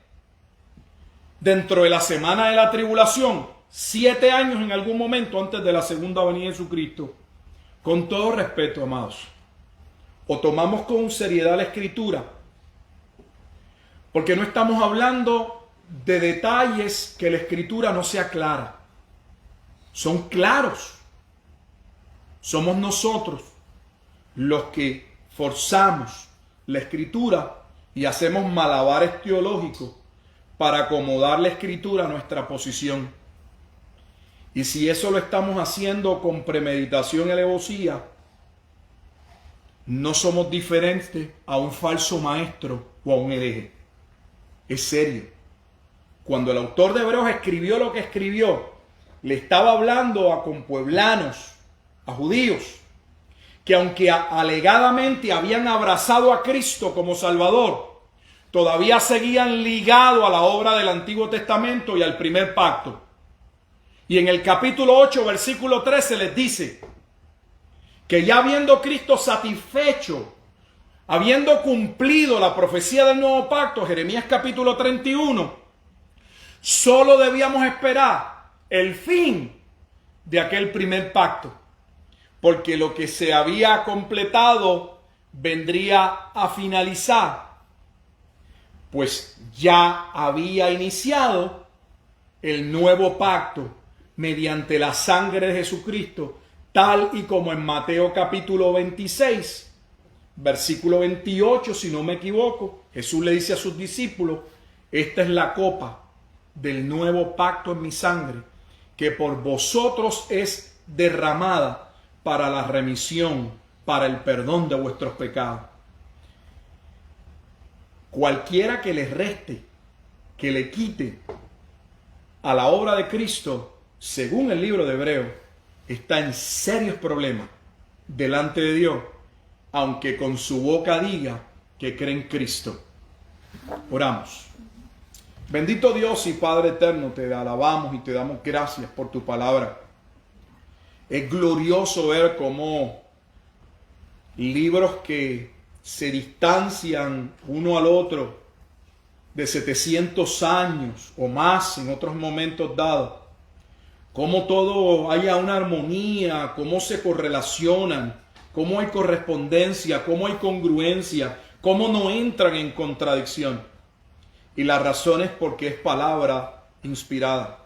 Dentro de la semana de la tribulación, 7 años en algún momento antes de la segunda venida de Jesucristo. Con todo respeto, amados, o tomamos con seriedad la Escritura, porque no estamos hablando de detalles que la Escritura no sea clara. Son claros. Somos nosotros los que forzamos la Escritura y hacemos malabares teológicos para acomodar la Escritura a nuestra posición. Y si eso lo estamos haciendo con premeditación y alevosía, No somos diferentes a un falso maestro o a un hereje. Es serio. Cuando el autor de Hebreos escribió lo que escribió, le estaba hablando a compueblanos, a judíos, que aunque alegadamente habían abrazado a Cristo como Salvador, todavía seguían ligados a la obra del Antiguo Testamento y al primer pacto. Y en el capítulo 8, versículo 13 les dice que ya habiendo Cristo satisfecho, habiendo cumplido la profecía del nuevo pacto, Jeremías capítulo 31, solo debíamos esperar el fin de aquel primer pacto, porque lo que se había completado vendría a finalizar, pues ya había iniciado el nuevo pacto mediante la sangre de Jesucristo, tal y como en Mateo capítulo 26, versículo 28, si no me equivoco, Jesús le dice a sus discípulos: esta es la copa del nuevo pacto en mi sangre, que por vosotros es derramada para la remisión, para el perdón de vuestros pecados. Cualquiera que le reste, que le quite a la obra de Cristo, según el libro de Hebreos, está en serios problemas delante de Dios, aunque con su boca diga que cree en Cristo. Oramos. Bendito Dios y Padre eterno, te alabamos y te damos gracias por tu palabra. Es glorioso ver cómo libros que se distancian uno al otro de 700 años o más en otros momentos dados, cómo todo haya una armonía, cómo se correlacionan, cómo hay correspondencia, cómo hay congruencia, cómo no entran en contradicción. Y la razón es porque es palabra inspirada.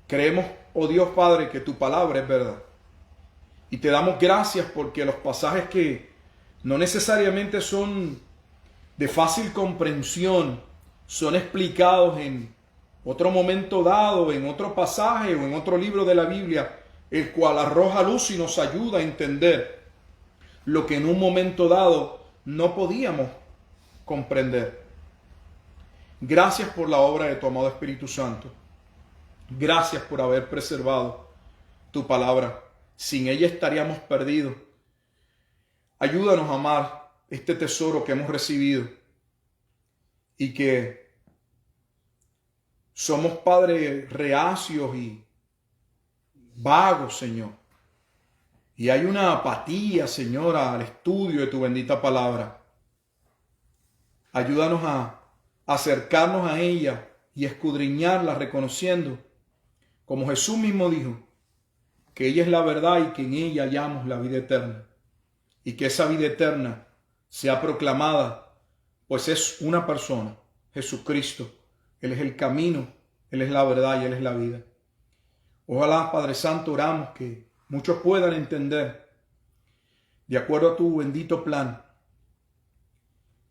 Creemos, oh Dios Padre, que tu palabra es verdad. Y te damos gracias porque los pasajes que no necesariamente son de fácil comprensión, son explicados en otro momento dado, en otro pasaje o en otro libro de la Biblia, el cual arroja luz y nos ayuda a entender lo que en un momento dado no podíamos comprender. Gracias por la obra de tu amado Espíritu Santo. Gracias por haber preservado tu palabra. Sin ella estaríamos perdidos. Ayúdanos a amar este tesoro que hemos recibido y que somos, Padre, reacios y vagos, Señor. Y hay una apatía, Señor, al estudio de tu bendita palabra. Ayúdanos a acercarnos a ella y escudriñarla, reconociendo, como Jesús mismo dijo, que ella es la verdad y que en ella hallamos la vida eterna. Y que esa vida eterna sea proclamada, pues es una persona, Jesucristo. Él es el camino, Él es la verdad y Él es la vida. Ojalá, Padre Santo, oramos que muchos puedan entender, de acuerdo a tu bendito plan,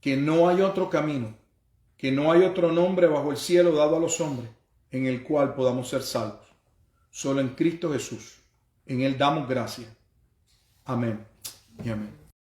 que no hay otro camino, que no hay otro nombre bajo el cielo dado a los hombres en el cual podamos ser salvos. Solo en Cristo Jesús. En Él damos gracias. Amén y amén.